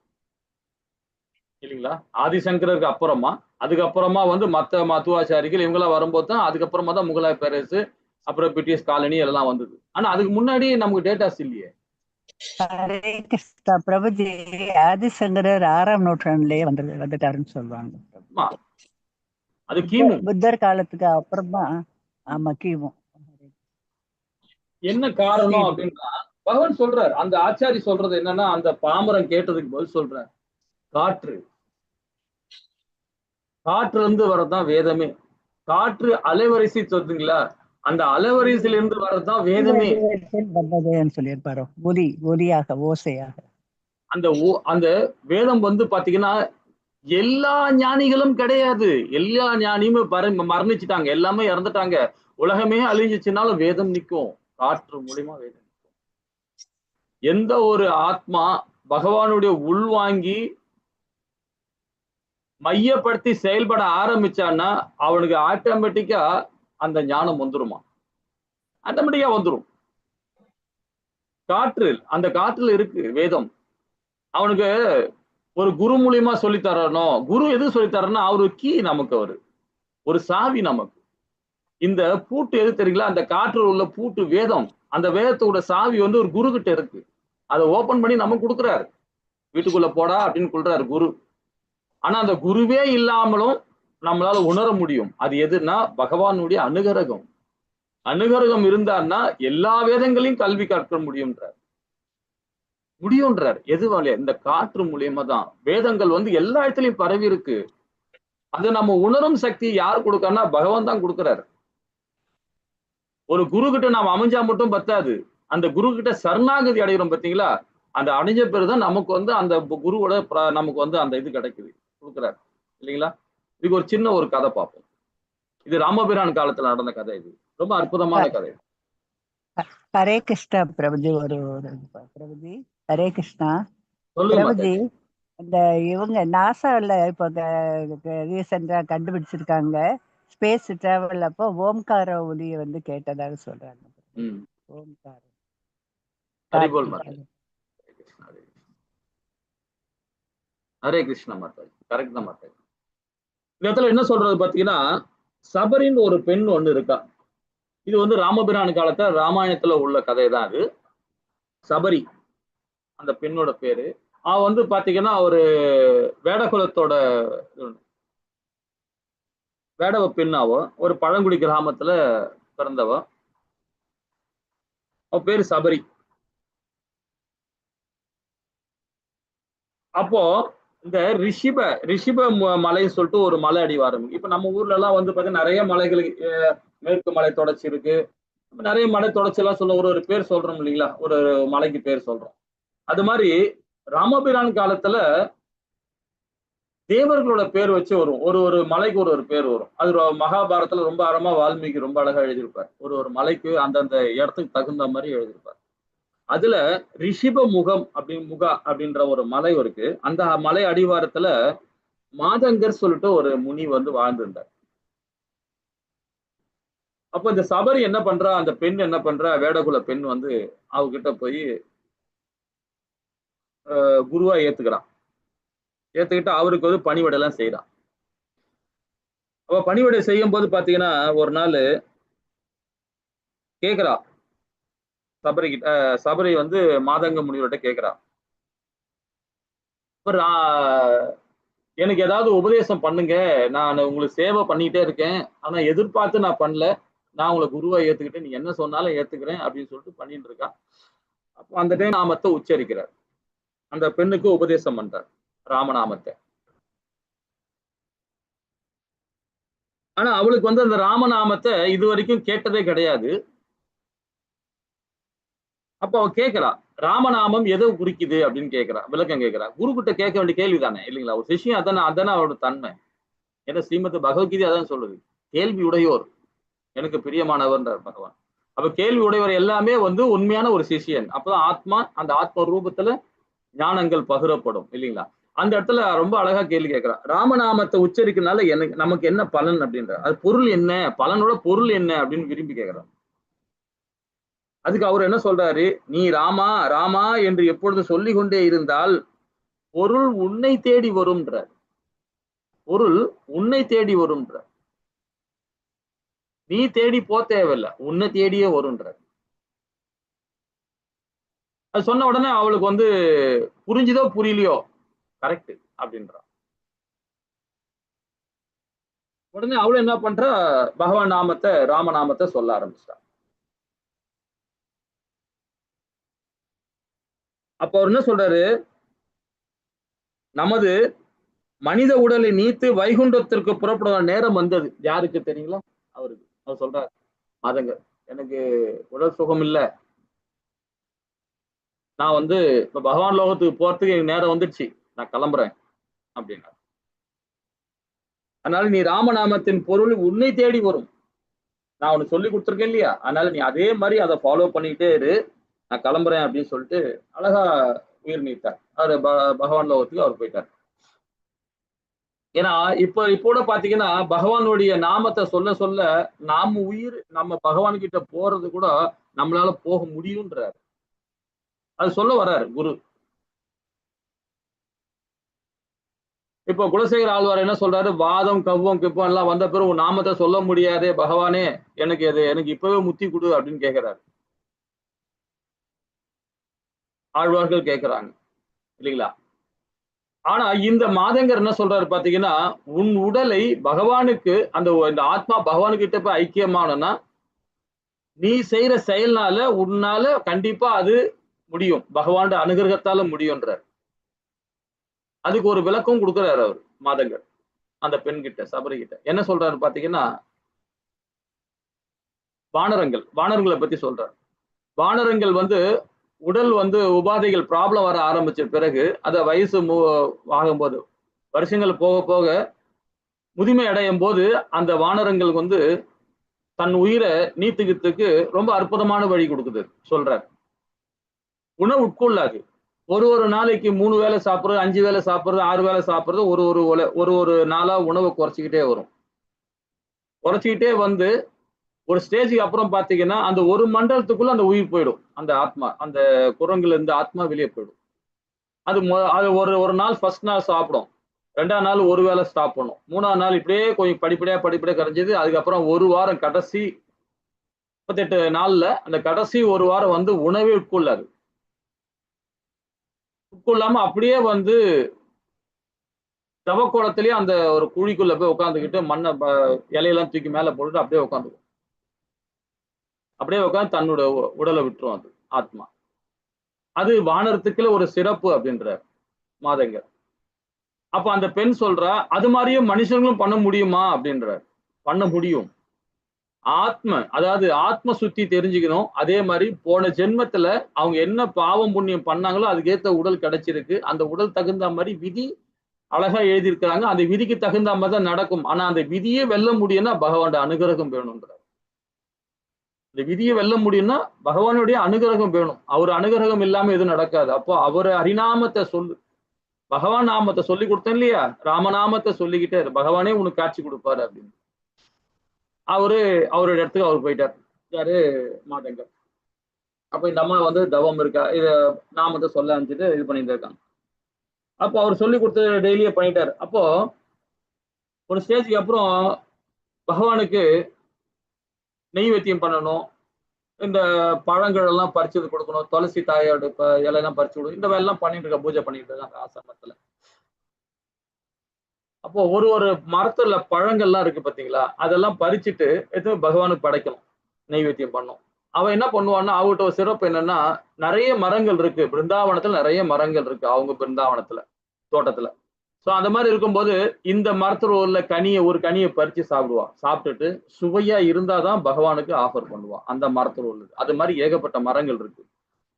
இல்லைங்களா? ஆதிசங்கருக்கு அப்புறமா அதுக்கப்புறமா வந்து மத்துவாச்சாரிகள் இவங்கெல்லாம் வரும்போது தான் அதுக்கப்புறமா தான் முகலாய பேரரசு அப்புறம் பிரிட்டிஷ் காலனி எல்லாம் வந்தது. ஆனா அதுக்கு முன்னாடி நமக்கு டேட்டாஸ் இல்லையே.
ஹரே கிருஷ்ணா பிரபுஜி. ஆதிசங்கரர் 6ஆம் நூற்றாண்டுலயே வந்துட்டாருன்னு சொல்லுவாங்க.
அது கிமு
புத்தர் காலத்துக்கு அப்புறமா. ஆமா, கிமு.
என்ன காரணம் அப்படின்னா பகவான் சொல்றார், அந்த ஆச்சாரி சொல்றது என்னன்னா அந்த பாமரன் கேட்டதுக்கு பதில் சொல்றார். காற்றுல இருந்து வர்றதுதான் வேதமே. காற்று அலைவரிசை சொல்றீங்களா, அந்த அலைவரிசையில இருந்து வர்றதுதான் வேதமே
சொல்லியிருப்பாரோ, ஒலியாக ஓசையாக.
அந்த வேதம் வந்து பாத்தீங்கன்னா எல்லா ஞானிகளும் கிடையாது. எல்லா ஞானியும் மரணிச்சுட்டாங்க, எல்லாமே இறந்துட்டாங்க. உலகமே அழிஞ்சிச்சுனாலும் வேதம் நிற்கும். காற்று மூலியமா வேதம் நிற்கும். எந்த ஒரு ஆத்மா பகவானுடைய உள்வாங்கி மையப்படுத்தி செயல்பட ஆரம்பிச்சான்னா அவனுக்கு ஆட்டோமேட்டிக்கா அந்த ஞானம் வந்துருமா? ஆட்டோமேட்டிக்கா வந்துரும். அந்த காற்றுல இருக்கு வேதம். அவனுக்கு ஒரு குரு மூலியமா சொல்லித்தரணும். குரு எது சொல்லித்தரன்னா அவரு கீ நமக்கு, அவரு ஒரு சாவி நமக்கு. இந்த பூட்டு எது தெரியுங்களா? அந்த காற்றுல உள்ள பூட்டு வேதம். அந்த வேதத்தோட சாவி வந்து ஒரு குரு கிட்ட இருக்கு. அதை ஓபன் பண்ணி நமக்கு கொடுக்குறாரு. வீட்டுக்குள்ள போடா அப்படின்னு சொல்றாரு குரு. ஆனா அந்த குருவே இல்லாமலும் நம்மளால உணர முடியும். அது எதுன்னா பகவானுடைய அனுகிரகம். அனுகிரகம் இருந்தான்னா எல்லா வேதங்களையும் கல்வி கற்க முடியும்ன்றார். எது வழியா? இந்த காற்று மூலியமா தான். வேதங்கள் வந்து எல்லா இடத்துலயும் பரவி இருக்கு. அது நம்ம உணரும் சக்தி யார் கொடுக்கறனா பகவான் தான் கொடுக்கிறாரு. ஒரு குரு கிட்ட நாம அமைஞ்சா மட்டும் பத்தாது. அந்த குரு கிட்ட சரணாகதி அடைகிறோம் பார்த்தீங்களா? அந்த அடைஞ்ச பிறகுதான் நமக்கு வந்து அந்த குருவோட நமக்கு வந்து அந்த இது கிடைக்குது, கொடுக்குறாரு இல்லைங்களா? இதுக்கு ஒரு சின்ன ஒரு கதை பார்ப்போம். இது ராமபிரான் காலத்துல நடந்த கதை. இது ரொம்ப அற்புதமான கதை.
ஹரே கிருஷ்ணா பிரபுஜி. பிரபுஜி ஹரே கிருஷ்ணா பிரபுஜி. இந்த இவங்க நாசாவில் இப்போ ரீசெண்டா கண்டுபிடிச்சிருக்காங்க. ஸ்பேஸ் டிராவல் அப்போ ஓம்கார ஒலியை வந்து கேட்டதாக சொல்றாங்க. ஓம்காரம்.
ஹரே கிருஷ்ணா மாதாஜி. கரெக்ட் தான் மாதாஜி. இந்த இடத்துல என்ன சொல்றது பாத்தீங்கன்னா, சபரின்னு ஒரு பெண் ஒண்ணு இருக்கா. இது வந்து ராமபிரான் காலத்துல ராமாயணத்துல உள்ள கதை தான் அது. சபரி அந்த பெண்ணோட பேரு. அவ வந்து பாத்தீங்கன்னா ஒரு வேடகுலத்தோட வேடவ பெண்ணாவ, ஒரு பழங்குடி கிராமத்துல பிறந்தவ. அவ பேரு சபரி. அப்போ இந்த ரிஷிப மலைன்னு சொல்லிட்டு ஒரு மலை அடிவாரம். இப்ப நம்ம ஊர்ல எல்லாம் வந்து பாத்தீங்கன்னா நிறைய மலைகளுக்கு மேற்கு மலை தொடர்ச்சி இருக்கு. நிறைய மலை தொடர்ச்சி எல்லாம் சொல்ல ஒரு பேர் சொல்றோம் இல்லைங்களா? ஒரு மலைக்கு பேர் சொல்றோம். அது மாதிரி ராமபிரான் காலத்துல தேவர்களோட பேர் வச்சு வரும். ஒரு மலைக்கு ஒரு பேர் வரும். அது மகாபாரதத்துல ரொம்ப அறமா வால்மீகி ரொம்ப அழகா எழுதியிருப்பார். ஒரு மலைக்கு அந்தந்த இடத்துக்கு தகுந்த மாதிரி எழுதியிருப்பார். அதுல ரிஷிப முகம் அப்படின்ற ஒரு மலை இருக்கு. அந்த மலை அடிவாரத்துல மாதங்கர் சொல்லிட்டு ஒரு முனி வந்து வாழ்ந்திருந்தார். அப்ப இந்த சபரி என்ன பண்றா, அந்த பெண் என்ன பண்றா, வேடகுல பெண் வந்து அவகிட்ட போய் குருவா ஏத்துக்கிறான். ஏத்துக்கிட்டு அவருக்கு வந்து பணிவிடை எல்லாம் செய்யறான். அப்ப பணிவிடை செய்யும் போது பாத்தீங்கன்னா ஒரு நாள் கேக்குறா, சபரி கிட்ட சபரி வந்து மாதங்க முனிவர்கிட்ட கேக்குறா, எனக்கு ஏதாவது உபதேசம் பண்ணுங்க, நான் உங்களுக்கு சேவை பண்ணிட்டே இருக்கேன், ஆனா எதிர்பார்த்து நான் பண்ணல, நான் உங்களை குருவா ஏத்துக்கிட்டு நீ என்ன சொன்னாலும் ஏத்துக்கிறேன் அப்படின்னு சொல்லிட்டு பண்ணிட்டு இருக்கான். அப்போ அந்த டைம் நாமத்தை உச்சரிக்கிறார், அந்த பெண்ணுக்கு உபதேசம் பண்றார் ராமநாமத்தை. ஆனா அவளுக்கு வந்து அந்த ராமநாமத்தை இது வரைக்கும் கேட்டதே கிடையாது. அப்ப அவ கேட்கிறா, ராமநாமம் எதை குறிக்குது அப்படின்னு கேட்கிறா, விளக்கம் கேட்கிறா. குரு கிட்ட கேட்க வேண்டிய கேள்வி தானே இல்லைங்களா? ஒரு சிஷ்யம் அதானே அவரோட தன்மை. ஏன்னா ஸ்ரீமத் பகவத்கீதை அதான் சொல்லுது, கேள்வி உடையோர் எனக்கு பிரியமானவர்ன்றார் பகவான். அப்ப கேள்வி உடையவர் எல்லாமே வந்து உண்மையான ஒரு சிஷியன். அப்பதான் ஆத்மா, அந்த ஆத்ம ரூபத்துல ஞானங்கள் பகிரப்படும் இல்லைங்களா? அந்த இடத்துல ரொம்ப அழகா கேள்வி கேட்கிறா, ராமநாமத்தை உச்சரிக்கிறதுனால எனக்கு நமக்கு என்ன பலன் அப்படின்ற, அது பொருள் என்ன, பலனோட பொருள் என்ன அப்படின்னு விரும்பி கேட்கிறான். அதுக்கு அவர் என்ன சொல்றாரு, நீ ராமா ராமா என்று எப்பொழுது சொல்லிக் கொண்டே இருந்தால் பொருள் உன்னை தேடி வரும்ன்ற, பொருள் உன்னை தேடி வரும்ன்ற, நீ தேடி போ தேவையில்லை, உன்னை தேடியே வரும்ன்ற. அது சொன்ன உடனே அவளுக்கு வந்து புரிஞ்சுதோ புரியலையோ, கரெக்ட் அப்படின்றா. உடனே அவளும் என்ன பண்றா, பகவான் நாமத்தை ராமநாமத்தை சொல்ல ஆரம்பிச்சிட்டா. அப்ப அவர் என்ன சொல்றாரு, நமது மனித உடலை நீத்து வைகுண்டத்திற்கு புறப்படுற நேரம் வந்தது. யாருக்கு தெரியுங்களா? அவருக்கு. அவர் சொல்றார், மாதங்க எனக்கு உடல் சுகம் இல்லை, நான் வந்து இப்ப பகவான் லோகத்துக்கு போறதுக்கு எனக்கு நேரம் வந்துடுச்சு, நான் கிளம்புறேன் அப்படின்னா. அதனால நீ ராமநாமத்தின் பொருள் உன்னை தேடி வரும், நான் உனக்கு சொல்லி கொடுத்துருக்கேன் இல்லையா, அதனால நீ அதே மாதிரி அதை ஃபாலோ பண்ணிக்கிட்டே இரு, நான் கிளம்புறேன் அப்படின்னு சொல்லிட்டு அழகா உயிர் நீத்தார். அவர் பகவான் லோகத்துக்கு அவர் போயிட்டார். ஏன்னா இப்போட பாத்தீங்கன்னா பகவானுடைய நாமத்தை சொல்ல சொல்ல நாம உயிர் நம்ம பகவான் கிட்ட போறது கூட நம்மளால போக முடியும்ன்றாரு. அது சொல்ல வர்றாரு குரு. இப்போ குலசேகர ஆழ்வார் என்ன சொல்றாரு, வாதம் கவ்வம் கிப்பம் எல்லாம் வந்த பிறகு உன் நாமத்தை சொல்ல முடியாதே பகவானே, எனக்கு இப்பவே முத்தி கொடு அப்படின்னு கேட்கிறாரு. ஆழ்வார்கள் கேட்கிறாங்க இல்லைங்களா? ஆனா இந்த மாதங்கர் என்ன சொல்றாரு பாத்தீங்கன்னா, உன் உடலை பகவானுக்கு இந்த ஆத்மா பகவானுக்கிட்ட போய் ஐக்கியமானனா நீ செய்யற செயல்னால உன்னால கண்டிப்பா அது முடியும், பகவான் அனுகிரகத்தால முடியும்ன்றார். அதுக்கு ஒரு விளக்கம் கொடுக்கிறாரு அவர் மாதங்கர் அந்த பெண் கிட்ட, சபரி கிட்ட. என்ன சொல்றாரு பாத்தீங்கன்னா, வானரங்களை பத்தி சொல்றாரு. வானரங்கள் வந்து உடல் வந்து உபாதைகள் ப்ராப்ளம் வர ஆரம்பிச்ச பிறகு அத வயசு ஆகும்போது வருஷங்கள் போக போக முதுமை அடையும் போது அந்த வானரங்கள் வந்து தன் உயிரை நீத்துக்கிறதுக்கு ரொம்ப அற்புதமான வழி கொடுக்குது சொல்றார். உணவு உட்கொள்ளாது. ஒரு நாளைக்கு 3 வேளை சாப்பிடுறது, 5 வேளை சாப்பிடுறது, 6 வேளை சாப்பிடுறது, ஒரு நாளா உணவை குறைச்சிக்கிட்டே வரும். குறைச்சிக்கிட்டே வந்து ஒரு ஸ்டேஜுக்கு அப்புறம் பாத்தீங்கன்னா அந்த ஒரு மண்டலத்துக்குள்ள அந்த உயிர் போயிடும், அந்த ஆத்மா, அந்த குரங்குல இருந்து ஆத்மா வெளியே போயிடும். அது ஒரு நாள் ஃபர்ஸ்ட் நாள் சாப்பிடும், 2ஆம் நாள் ஒரு வேளை ஸ்டாப் பண்ணும், 3ஆம் நாள் இப்படியே கொஞ்சம் படிப்படியா கரைஞ்சது. அதுக்கப்புறம் ஒரு வாரம், கடைசி 38 நாள்ல அந்த கடைசி ஒரு வாரம் வந்து உணவே உட்கொள்ளாது. உட்கொள்ளாம அப்படியே வந்து தவக்கோலத்திலேயே அந்த ஒரு குழிக்குள்ள போய் உட்காந்துக்கிட்டு மண்ணை இலையெல்லாம் தூக்கி மேல போட்டுட்டு அப்படியே உட்காந்துக்கும். அப்படியே உட்காந்து தன்னோட உடலை விட்டுரும் அது ஆத்மா. அது வானரத்துக்குள்ள ஒரு சிறப்பு அப்படின்றார் மாதங்கர். அப்ப அந்த பெண் சொல்றா, அது மாதிரியும் மனுஷங்களும் பண்ண முடியுமா அப்படின்றார். பண்ண முடியும். அதாவது ஆத்ம சுத்தி தெரிஞ்சுக்கணும். அதே மாதிரி போன ஜென்மத்துல அவங்க என்ன பாவம் புண்ணியம் பண்ணாங்களோ அதுக்கேற்ற உடல் கிடைச்சிருக்கு. அந்த உடல் தகுந்த மாதிரி விதி அழகா எழுதியிருக்கிறாங்க. அந்த விதிக்கு தகுந்த மாதிரி தான் நடக்கும். ஆனா அந்த விதியே வெல்ல முடியும்னா பகவானோட அனுகிரகம் வேணும்ன்றார். இந்த விதியை வெல்ல முடியும்னா பகவானுடைய அனுகிரகம் வேணும். அவர் அனுகிரகம் இல்லாம எதுவும் நடக்காது. அப்போ அவர் ஹரிநாமத்தை பகவான் நாமத்தை சொல்லி கொடுத்தேன் இல்லையா, ராமநாமத்தை சொல்லிக்கிட்டே பகவானே உனக்கு காட்சி கொடுப்பாரு அப்படின்னு. அவரோட இடத்துக்கு அவர் போயிட்டார். யாரு? மாதங்கர். அப்ப இந்த அம்மா வந்து தவம் இருக்கா, இத நாமத்தை சொல்ல அனுப்பிச்சிட்டு இது பண்ணிட்டு இருக்காங்க. அப்போ அவர் சொல்லி கொடுத்து டெய்லியே பண்ணிட்டாரு. அப்போ ஒரு ஸ்டேஜுக்கு அப்புறம் பகவானுக்கு நெய்வேத்தியம் பண்ணணும், இந்த பழங்கள் எல்லாம் பறிச்சது கொடுக்கணும், துளசி தாயோட இலையெல்லாம் பறிச்சு கொடுக்கணும், இந்த வேலை எல்லாம் பண்ணிட்டு இருக்க, பூஜை பண்ணிட்டு இருக்காங்க ஆசிரமத்துல. அப்போ ஒரு மரத்துல பழங்கள்லாம் இருக்கு பாத்தீங்களா, அதெல்லாம் பறிச்சுட்டு எடுத்து பகவானுக்கு படைக்கணும், நெய்வேத்தியம் பண்ணும். அவன் என்ன பண்ணுவான்னா, அவங்ககிட்ட ஒரு சிறப்பு என்னன்னா, நிறைய மரங்கள் இருக்கு பிருந்தாவனத்துல, நிறைய மரங்கள் இருக்கு அவங்க பிருந்தாவனத்துல, தோட்டத்துல. ஸோ அந்த மாதிரி இருக்கும்போது இந்த மரத்துல உள்ள ஒரு கனியை பறிச்சு சாப்பிடுவான். சாப்பிட்டுட்டு சுவையா இருந்தாதான் பகவானுக்கு ஆஃபர் பண்ணுவான் அந்த மரத்துல உள்ளது. அது மாதிரி ஏகப்பட்ட மரங்கள் இருக்கு.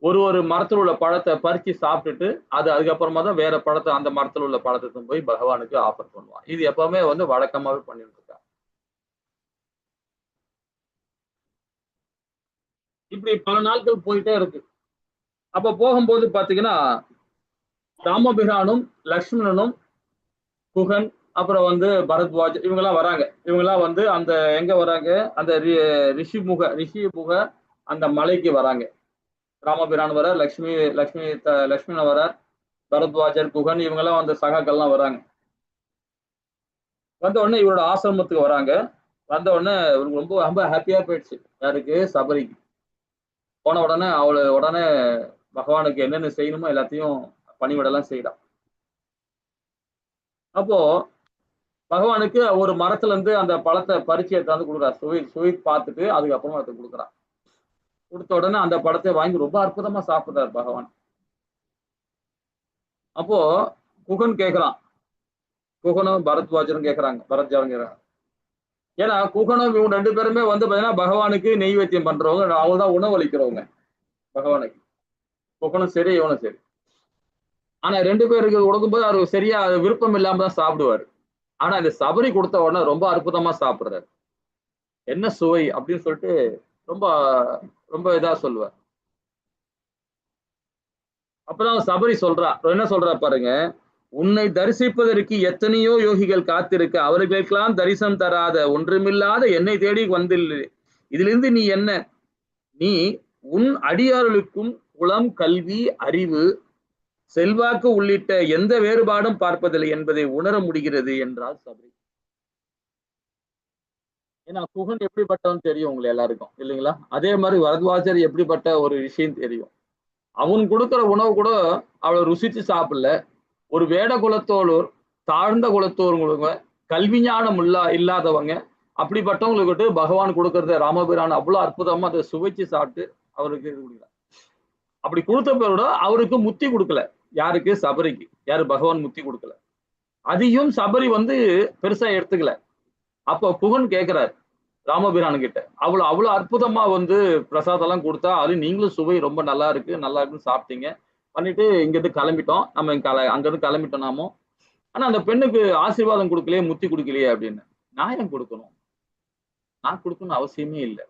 ஒரு மரத்துல உள்ள பழத்தை பறிச்சு சாப்பிட்டுட்டு அதுக்கப்புறமா தான் வேற பழத்தை, அந்த மரத்துல உள்ள பழத்தை போய் பகவானுக்கு ஆஃபர் பண்ணுவான். இது எப்பவுமே வந்து வழக்கமாவே பண்ணிட்டு இருக்காங்க. இப்படி பல நாட்கள் போயிட்டே இருக்கு. அப்ப போகும்போது பாத்தீங்கன்னா ராமபிரானும் லக்ஷ்மணனும் குகன் அப்புறம் வந்து பரத்வாஜ் இவங்கெல்லாம் வராங்க. இவங்கெல்லாம் வந்து அந்த எங்க வராங்க, அந்த ரிஷிமுக அந்த மலைக்கு வராங்க. ராமபிரான் வரார், லக்ஷ்மணன் வரார், பரத்வாஜர், குகன் இவங்கெல்லாம் வந்து சகாக்கள்லாம் வராங்க. வந்த உடனே இவரோட ஆசிரமத்துக்கு வராங்க. வந்த உடனே இவருக்கு ரொம்ப ரொம்ப ஹாப்பியா போயிடுச்சு. யாருக்கு? சபரிக்கு. போன உடனே பகவானுக்கு என்னென்ன செய்யணுமோ எல்லாத்தையும் பணிவிடெல்லாம் செய்யலாம். அப்போ பகவானுக்கு ஒரு மரத்துல இருந்து அந்த பழத்தை பறிச்சு எடுத்தாந்து கொடுக்குறார். சுவை பார்த்துட்டு அதுக்கப்புறமா அதை கொடுக்குறான். கொடுத்த உடனே அந்த பழத்தை வாங்கி ரொம்ப அற்புதமா சாப்பிடுறாரு பகவான். அப்போ குகன் கேட்கிறான், குகனும் பரத்வாஜரும் கேட்கறாங்க. ஏன்னா குகனும் இவங்க 2 பேருமே வந்து பாத்தீங்கன்னா பகவானுக்கு நெய்வேத்தியம் பண்றவங்க, அவங்க தான் உணவளிக்கிறவங்க பகவானுக்கு. குகனும் சரி இவனும் சரி. ஆனா 2 பேருக்கு கொடுக்கும்போது அவர் சரியா விருப்பம் இல்லாம தான் சாப்பிடுவாரு. ஆனா இந்த சபரி கொடுத்த உடனே ரொம்ப அற்புதமா சாப்பிடுறாரு. என்ன சுவை அப்படின்னு சொல்லிட்டு ரொம்ப ரொம்ப இதா சொல்லுவார். அப்பதான் சபரி என்ன சொல்றா பாருங்க, உன்னை தரிசிப்பதற்கு எத்தனையோ யோகிகள் காத்திருக்க, அவர்களுக்கெல்லாம் தரிசனம் தராத ஒன்றுமில்லாத என்னை தேடி வந்தில்லை. இதிலிருந்து நீ என்ன? நீ உன் அடியார்களுக்கும் குலம், கல்வி, அறிவு, செல்வாக்கு உள்ளிட்ட எந்த வேறுபாடும் பார்ப்பதில்லை என்பதை உணர முடிகிறது என்றால் சபரி. ஏன்னா குகன் எப்படிப்பட்டவன் தெரியும் உங்களை எல்லாருக்கும் இல்லைங்களா? அதே மாதிரி பரத்வாஜர் எப்படிப்பட்ட ஒரு விஷயம் தெரியும். அவன் கொடுக்கிற உணவு கூட அவளை ருசிச்சு சாப்பிடல. ஒரு வேட குலத்தோர், தாழ்ந்த குலத்தோருங்க, கல்வி ஞானம் இல்லாதவங்க, அப்படிப்பட்டவங்களுக்கு பகவான் கொடுக்கறத ராமபிரான் அவ்வளவு அற்புதமா அதை சுவைச்சு சாப்பிட்டு அவருக்கு இது கொடுக்குறார். அப்படி கொடுத்த பேரோட அவருக்கு முத்தி கொடுக்கல. யாருக்கு? சபரிக்கு. யாரு? பகவான் முத்தி கொடுக்கல. அதையும் சபரி வந்து பெருசா எடுத்துக்கல. அப்போ குகன் கேட்கிறார் ராமபிரான் கிட்ட, அவ்வளவு அற்புதமா வந்து பிரசாதம் எல்லாம் கொடுத்தா, அது நீங்களும் சுவை ரொம்ப நல்லா இருக்குன்னு சாப்பிட்டீங்க, பண்ணிட்டு இங்கிருந்து கிளம்பிட்டோம், நம்ம அங்கிருந்து கிளம்பிட்டோம் நாமோ. ஆனா அந்த பெண்ணுக்கு ஆசீர்வாதம் கொடுக்கலையே, முத்தி கொடுக்கலையே அப்படின்னு. நான் ஏன் கொடுக்கணும்? நான் கொடுக்கணும்னு அவசியமே இல்லை.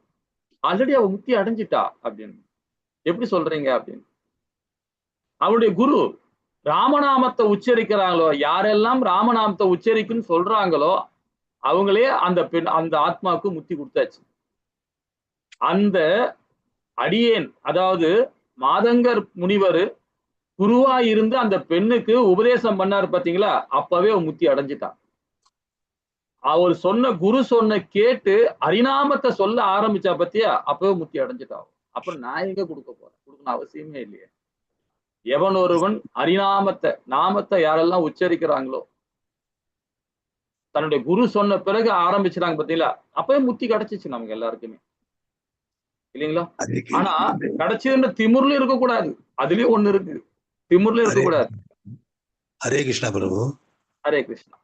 ஆல்ரெடி அவ முத்தி அடைஞ்சிட்டா அப்படின்னு. எப்படி சொல்றீங்க அப்படின்னு. அவருடைய குரு ராமநாமத்தை உச்சரிக்கிறாங்களோ, யாரெல்லாம் ராமநாமத்தை உச்சரிக்குன்னு சொல்றாங்களோ அவங்களே அந்த ஆத்மாவுக்கு முத்தி கொடுத்தாச்சு. அந்த அடியேன், அதாவது மாதங்கர் முனிவர் குருவா இருந்து அந்த பெண்ணுக்கு உபதேசம் பண்ணாரு பாத்தீங்களா, அப்பவே முத்தி அடைஞ்சிட்டான். அவர் குரு சொன்ன கேட்டு ஹரிநாமத்தை சொல்ல ஆரம்பிச்சா பத்தியா, அப்பவே முத்தி அடைஞ்சிட்டான். அப்புறம் நான் எங்க கொடுக்கணும் அவசியமே இல்லையே. எவன் ஒருவன் நாமத்தை யாரெல்லாம் உச்சரிக்கிறாங்களோ, தன்னுடைய குரு சொன்ன பிறகு ஆரம்பிச்சிட்டாங்க பாத்தீங்களா, அப்பவே முத்தி கிடைச்சிச்சு நமக்கு எல்லாருக்குமே இல்லைங்களா? ஆனா கிடைச்சதுன்னு திமிர்ல இருக்கக்கூடாது. அதுலயும் ஒண்ணு இருக்கு, திமிர்ல இருக்கக்கூடாது.
ஹரே கிருஷ்ணா பிரபு.
ஹரே கிருஷ்ணா.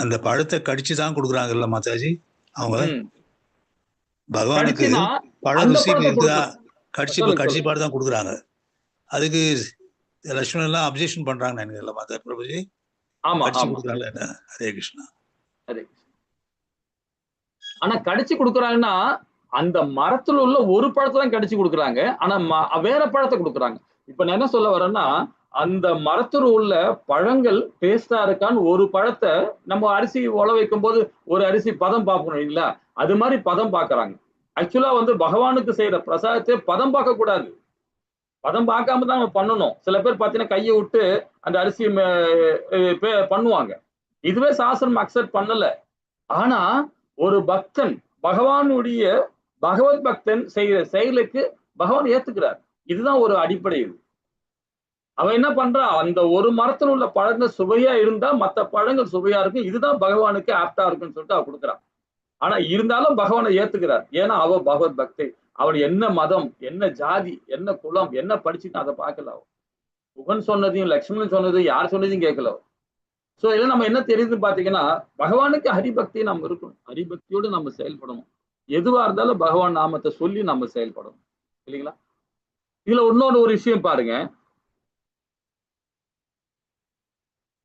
அந்த
பழத்தை கடிச்சுதான் கொடுக்குறாங்கல்ல மாதாஜி, அவங்க பகவானுக்கு பழ ருசி கடிச்சு பாடு தான் கொடுக்குறாங்க. அதுக்கு லட்சுமணன் எல்லாம் அப்ஜெக்ஷன் பண்றாங்க நினைக்கிறேன் மாதா பிரபுஜி.
ஆமா,
ஹரே கிருஷ்ணா.
ஹரே கிருஷ்ணா. ஆனா கடிச்சு கொடுக்குறாங்கன்னா அந்த மரத்துல உள்ள ஒரு பழத்தை தான் கடிச்சு கொடுக்குறாங்க. ஆனா வேற பழத்தை கொடுக்குறாங்க. இப்ப நான் என்ன சொல்ல வரேன்னா, அந்த மரத்துல உள்ள பழங்கள் டேஸ்டா இருக்கான்னு ஒரு பழத்தை நம்ம அரிசி உழ வைக்கும் போது ஒரு அரிசி பதம் பார்க்கணும் இல்லைங்களா, அது மாதிரி பதம் பார்க்கறாங்க. ஆக்சுவலா வந்து பகவானுக்கு செய்யற பிரசாதத்தை பதம் பார்க்க கூடாது, பதம் பார்க்காம தான் நம்ம பண்ணணும். சில பேர் பார்த்தீங்கன்னா கையை விட்டு அந்த அரிசி பண்ணுவாங்க. இதுவே சாஸ்திரம் அக்செப்ட் பண்ணல. ஆனா ஒரு பக்தன் பகவானுடைய பகவத் பக்தன் செய்யற செயலுக்கு பகவான் ஏத்துக்கிறார். இதுதான் ஒரு அடிப்படை. இது அவன் என்ன பண்றான், அந்த ஒரு மரத்தில் உள்ள பழங்கள் சுவையா இருந்தா மற்ற பழங்கள் சுவையா இருக்கும், இதுதான் பகவானுக்கு ஆப்டா இருக்குன்னு சொல்லிட்டு அவ கொடுக்குறான். ஆனா இருந்தாலும் பகவானை ஏத்துக்கிறார். ஏன்னா அவ பகவத் பக்தி. அவன் என்ன மதம், என்ன ஜாதி, என்ன குலம், என்ன படிச்சுட்டு அதை பார்க்கல. அவன் புகன் சொன்னதையும் லட்சுமணன் சொன்னதையும் யார் சொன்னதையும் கேட்கல. சோ இதுல நம்ம என்ன தெரியுதுன்னு பாத்தீங்கன்னா, பகவானுக்கு ஹரிபக்தி நம்ம இருக்கணும், ஹரிபக்தியோடு நம்ம செயல்படணும். எதுவா இருந்தாலும் பகவான் நாமத்தை சொல்லி நம்ம செயல்படணும் இல்லைங்களா. இதுல இன்னொரு ஒரு விஷயம் பாருங்க,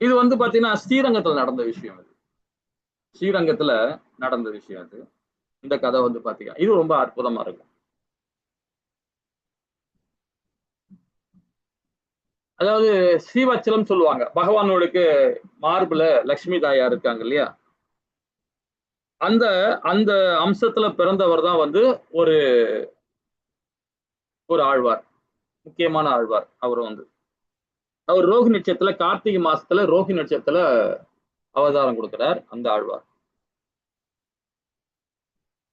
இது வந்து பாத்தீங்கன்னா ஸ்ரீரங்கத்துல நடந்த விஷயம். இது ஸ்ரீரங்கத்துல நடந்த விஷயம். அது இந்த கதை வந்து பாத்தீங்கன்னா இது ரொம்ப அற்புதமா இருக்கும். அதாவது ஸ்ரீவச்சலம் சொல்லுவாங்க, பகவானோடுக்கு மார்புல லட்சுமி தாயா இருக்காங்க இல்லையா, அந்த அந்த அம்சத்துல பிறந்தவர் தான் வந்து ஒரு ஒரு ஆழ்வார், முக்கியமான ஆழ்வார். அவர் வந்து அவர் ரோஹி நட்சத்திரத்துல கார்த்திகை மாசத்துல ரோஹி நட்சத்திரத்துல அவதாரம் கொடுக்கிறார் அந்த ஆழ்வார்.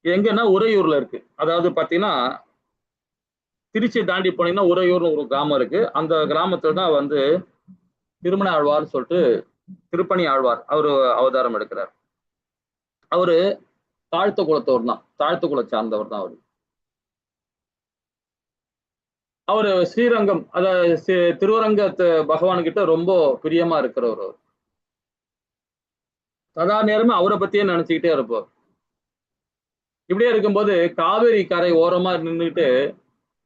எங்கன்னா உறையூர்ல இருக்கு. அதாவது பாத்தீங்கன்னா திருச்சி தாண்டி போனீங்கன்னா உறையூர்னு ஒரு கிராமம் இருக்கு. அந்த கிராமத்துல தான் வந்து திருமண ஆழ்வார் சொல்லிட்டு திருப்பணி ஆழ்வார் அவரு அவதாரம் எடுக்கிறார். அவரு தாழ்த்த குலத்தவர் தான், தாழ்த்த குல சார்ந்தவர் தான் அவரு. அவரு ஸ்ரீரங்கம் அதாவது திருவரங்கத்து பகவான் கிட்ட ரொம்ப பிரியமா இருக்கிறவர். அவர் சதா நேரமே அவரை பத்தியே நினைச்சுக்கிட்டே இருப்பார். இப்படியே இருக்கும்போது காவேரி கரை ஓரமா நின்றுட்டு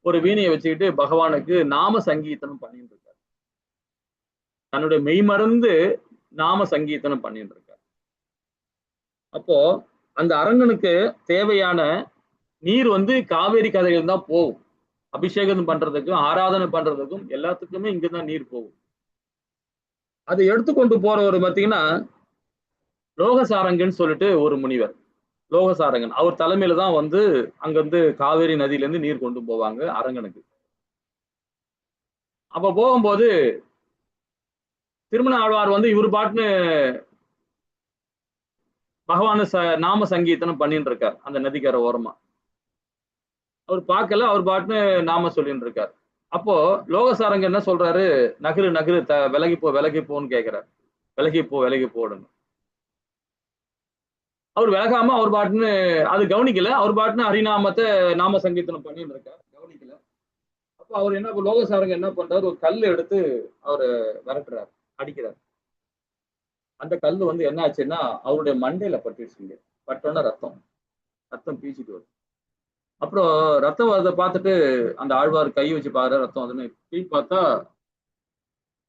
ஒரு வீணையை வச்சுக்கிட்டு பகவானுக்கு நாம சங்கீதனம் பண்ணிட்டு இருக்காரு. தன்னுடைய மெய்மறந்து நாம சங்கீதனம் பண்ணிட்டு இருக்காரு. அப்போ அந்த அரங்கனுக்கு தேவையான நீர் வந்து காவேரி கரையில் தான் போகும். அபிஷேகம் பண்றதுக்கும் ஆராதனை பண்றதுக்கும் எல்லாத்துக்குமே இங்கதான் நீர் போகும். அதை எடுத்துக்கொண்டு போறவர் பார்த்தீங்கன்னா லோகசாரங்கன்னு சொல்லிட்டு ஒரு முனிவர், லோகசாரங்கன். அவர் தலைமையில தான் வந்து அங்கிருந்து காவேரி நதியில இருந்து நீர் கொண்டு போவாங்க அரங்கனுக்கு. அப்ப போகும்போது திருமண ஆழ்வார் வந்து இவர் பாட்டுன்னு பகவான நாம சங்கீதனம் பண்ணிட்டு இருக்கார் அந்த நதிக்கரை ஓரமா. அவர் பார்க்கல, அவர் பாட்டுன்னு நாம சொல்லிட்டு இருக்கார். அப்போ லோகசாரங்க என்ன சொல்றாரு, நகரு நகரு விலகி போன்னு கேட்கிறார். விலகி போடுங்க. அவர் விலகாம அவர் பாட்டுன்னு அது கவனிக்கல, அவர் பாட்டுன்னு ஹரிநாமத்தை நாம சங்கீதனம் பண்ணிட்டு இருக்கார், கவனிக்கல. அப்போ அவர் என்ன லோகசாரங்க என்ன பண்றாரு, ஒரு கல் எடுத்து அவரு விரட்டுறாரு, அடிக்கிறார். அந்த கல் வந்து என்ன ஆச்சுன்னா அவருடைய மண்டையில பட்டுச்சுங்க. பட்டோன்னா ரத்தம் பீச்சிட்டு வருது. அப்புறம் ரத்தம் வரதை பார்த்துட்டு அந்த ஆழ்வார் கை வச்சு பாரு, ரத்தம் அதுன்னு பார்த்தா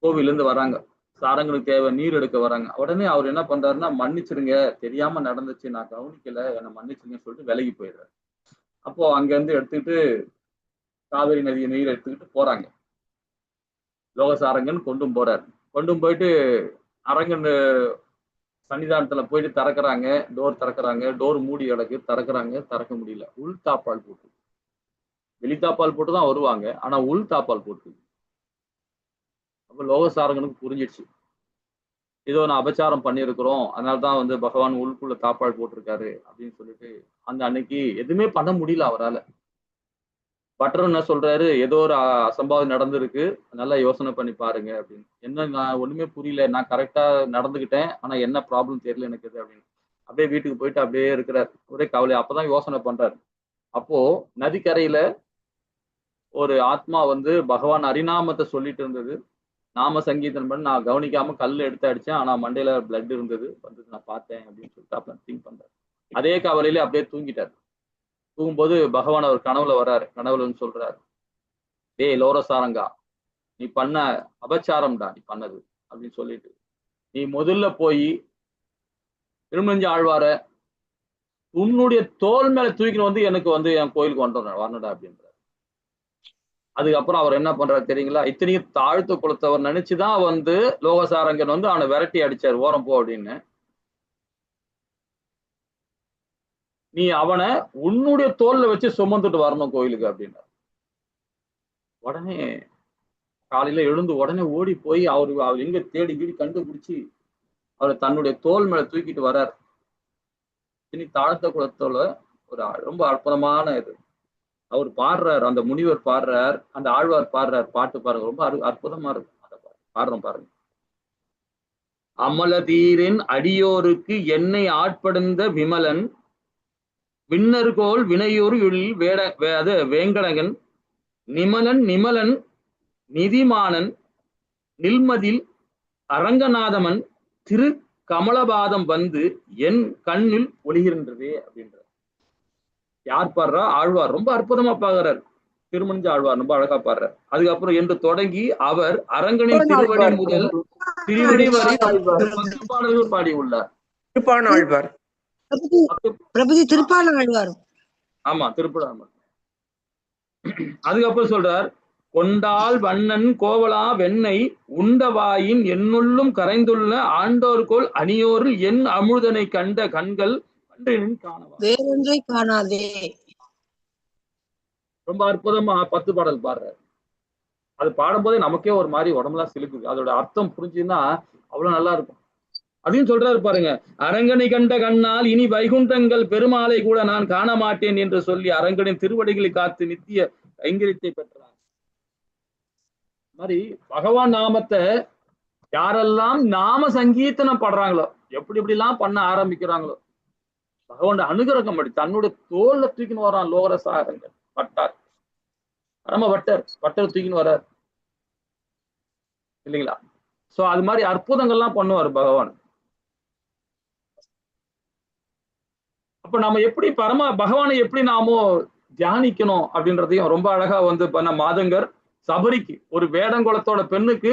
கோவில இருந்து வராங்க, சாரங்களுக்கு தேவை நீர் எடுக்க வராங்க. உடனே அவர் என்ன பண்றாருன்னா, மன்னிச்சிருங்க, தெரியாம நடந்துச்சு, நான் கவனிக்கல, என்னை மன்னிச்சிருங்கன்னு சொல்லிட்டு விலகி போயிடுறாரு. அப்போ அங்க இருந்து எடுத்துக்கிட்டு காவிரி நதியை நீர் எடுத்துக்கிட்டு போறாங்க. லோகசாரங்கன் கொண்டும் போயிட்டு அரங்கன் சன்னிதானத்துல போயிட்டு திறக்கிறாங்க, டோர் மூடி கிடக்கு, திறக்க முடியல. உள் தாப்பால் போட்டு, வெளி தாப்பால் போட்டுதான் வருவாங்க, ஆனா உள் தாப்பால் போட்டு. அப்ப லோகசாரங்கனுக்கு புரிஞ்சிடுச்சு, ஏதோ நான் அபச்சாரம் பண்ணியிருக்கிறோம், அதனாலதான் வந்து பகவான் உள்குள்ள தாப்பால் போட்டிருக்காரு அப்படின்னு சொல்லிட்டு அந்த அன்னைக்கு எதுவுமே பண்ண முடியல அவரால். பட்டர் என்ன சொல்றாரு, ஏதோ ஒரு அசம்பாவிதம் நடந்திருக்கு, நல்லா யோசனை பண்ணி பாருங்க அப்படின்னு. என்ன, நான் ஒண்ணுமே புரியல, நான் கரெக்டா நடந்துகிட்டேன், ஆனா என்ன ப்ராப்ளம் தெரியல எனக்கு இது அப்படின்னு. அப்படியே வீட்டுக்கு போயிட்டு அப்படியே இருக்கிறார், ஒரே கவலை. அப்பதான் யோசனை பண்றாரு. அப்போ நதிக்கரையில ஒரு ஆத்மா வந்து பகவான் ஹரிநாமத்தை சொல்லிட்டு இருந்தது, நாம சங்கீதம் பண்ணி நான் கவனிக்காம கல் எடுத்து அடிச்சேன், ஆனா மண்டையில பிளட் இருந்தது, நான் பார்த்தேன் அப்படின்னு சொல்லிட்டு அப்ப திங்க் பண்றாரு. அதே கவலையில அப்படியே தூங்கிட்டார். தூங்கும்போது பகவான் அவர் கனவுல வர்றாரு. கனவுல சொல்றாரு, டேய் லோரசாரங்கா, நீ பண்ண அபச்சாரம்டா நீ பண்ணது அப்படின்னு சொல்லிட்டு, நீ முதல்ல போய் திருமஞ்ச ஆழ்வார உன்னுடைய தோல் மேல தூக்கின்னு வந்து எனக்கு வந்து என் கோயிலுக்கு வரணுடா அப்படின்றார். அதுக்கப்புறம் அவர் என்ன பண்றாரு தெரியுங்களா? இத்தனையும் தாழ்த்து கொடுத்தவர் நினைச்சுதான் வந்து லோகசாரங்கன் வந்து அவனை விரட்டி அடிச்சார், ஓரம் போ அப்படின்னு. நீ அவனை உன்னுடைய தோல்ல வச்சு சுமந்துட்டு வரணும் கோயிலுக்கு அப்படின்னா. உடனே காலையில எழுந்து உடனே ஓடி போய் அவர் எங்க தேடி கீடி கண்டுபிடிச்சு அவரை தன்னுடைய தோல் மேல தூக்கிட்டு வர்றார். இனி தாழ்த்த குலத்தோல ஒரு ரொம்ப அற்புதமான இது. அவர் பாடுறார், அந்த முனிவர் பாடுறார், அந்த ஆழ்வார் பாடுறார், பாட்டு பாருங்க, ரொம்ப அற்புதமா இருக்கும். அதை பாடுறோம் பாருங்க. அமலதீரின் அடியோருக்கு என்னை ஆட்படுந்த விமலன் விண்ணர்கோள் வினையூர் வேங்கடகன் நிமலன் நிதிமானன் நில்மதில் அரங்கநாதமன் திரு கமலபாதம் வந்து என் கண்ணில் ஒளிகின்றதே அப்படின்ற. யார் பாடுறா? ஆழ்வார். ரொம்ப அற்புதமா பாடுறார். திருமஞ்ச ஆழ்வார் ரொம்ப அழகா பாடுறார். அதுக்கப்புறம் என்று தொடங்கி அவர் அரங்கனின் திருவடி முதல் திருவடி வரை பாடல்கள் பாடி உள்ளார். ஆமா, திருப்பாணாழ்வார். அதுக்கப்புறம் சொல்றார், கொண்டால் வண்ணன் கோவலா வெண்ணை உண்டவாயின் என்னுள்ளும் கரைந்துள்ள ஆண்டோர்கோள் அணியோரில் என் அமுதனை கண்ட கண்கள்
வேறொன்றை காணாதே.
ரொம்ப அற்புதமா 10 பாடல் பாடுறாரு. அது பாடும்போதே நமக்கே ஒரு மாதிரி உடம்புலாம் சிலுக்குது. அதோட அர்த்தம் புரிஞ்சுன்னா அவ்வளவு நல்லா இருக்கும். அதையும் சொல்றாரு பாருங்க. அரங்கனை கண்ட கண்ணால் இனி வைகுண்டங்கள் பெருமாளை கூட நான் காண மாட்டேன் என்று சொல்லி அரங்கனின் திருவடிகளை காத்து நித்திய கைங்கரியத்தை பெற்றார். மாதிரி பகவான் நாமத்தை யாரெல்லாம் நாம சங்கீர்த்தனம் படுறாங்களோ, எப்படி எல்லாம் பண்ண ஆரம்பிக்கிறாங்களோ, பகவான் அனுகிரகம் படி தன்னுடைய தோல்ல தூக்கின்னு வரான். லோகரசாரங்கள் பட்டார், பரம பட்டர் தூக்கின்னு வர்றார் இல்லைங்களா? சோ அது மாதிரி அற்புதங்கள்லாம் பண்ணுவார் பகவான். அப்ப நம்ம எப்படி பகவானை எப்படி நாமோ தியானிக்கணும் அப்படின்றதையும் ரொம்ப அழகா வந்து பண்ண மாதங்கர் சபரிக்கு ஒரு வேடங்குளத்தோட பெண்ணுக்கு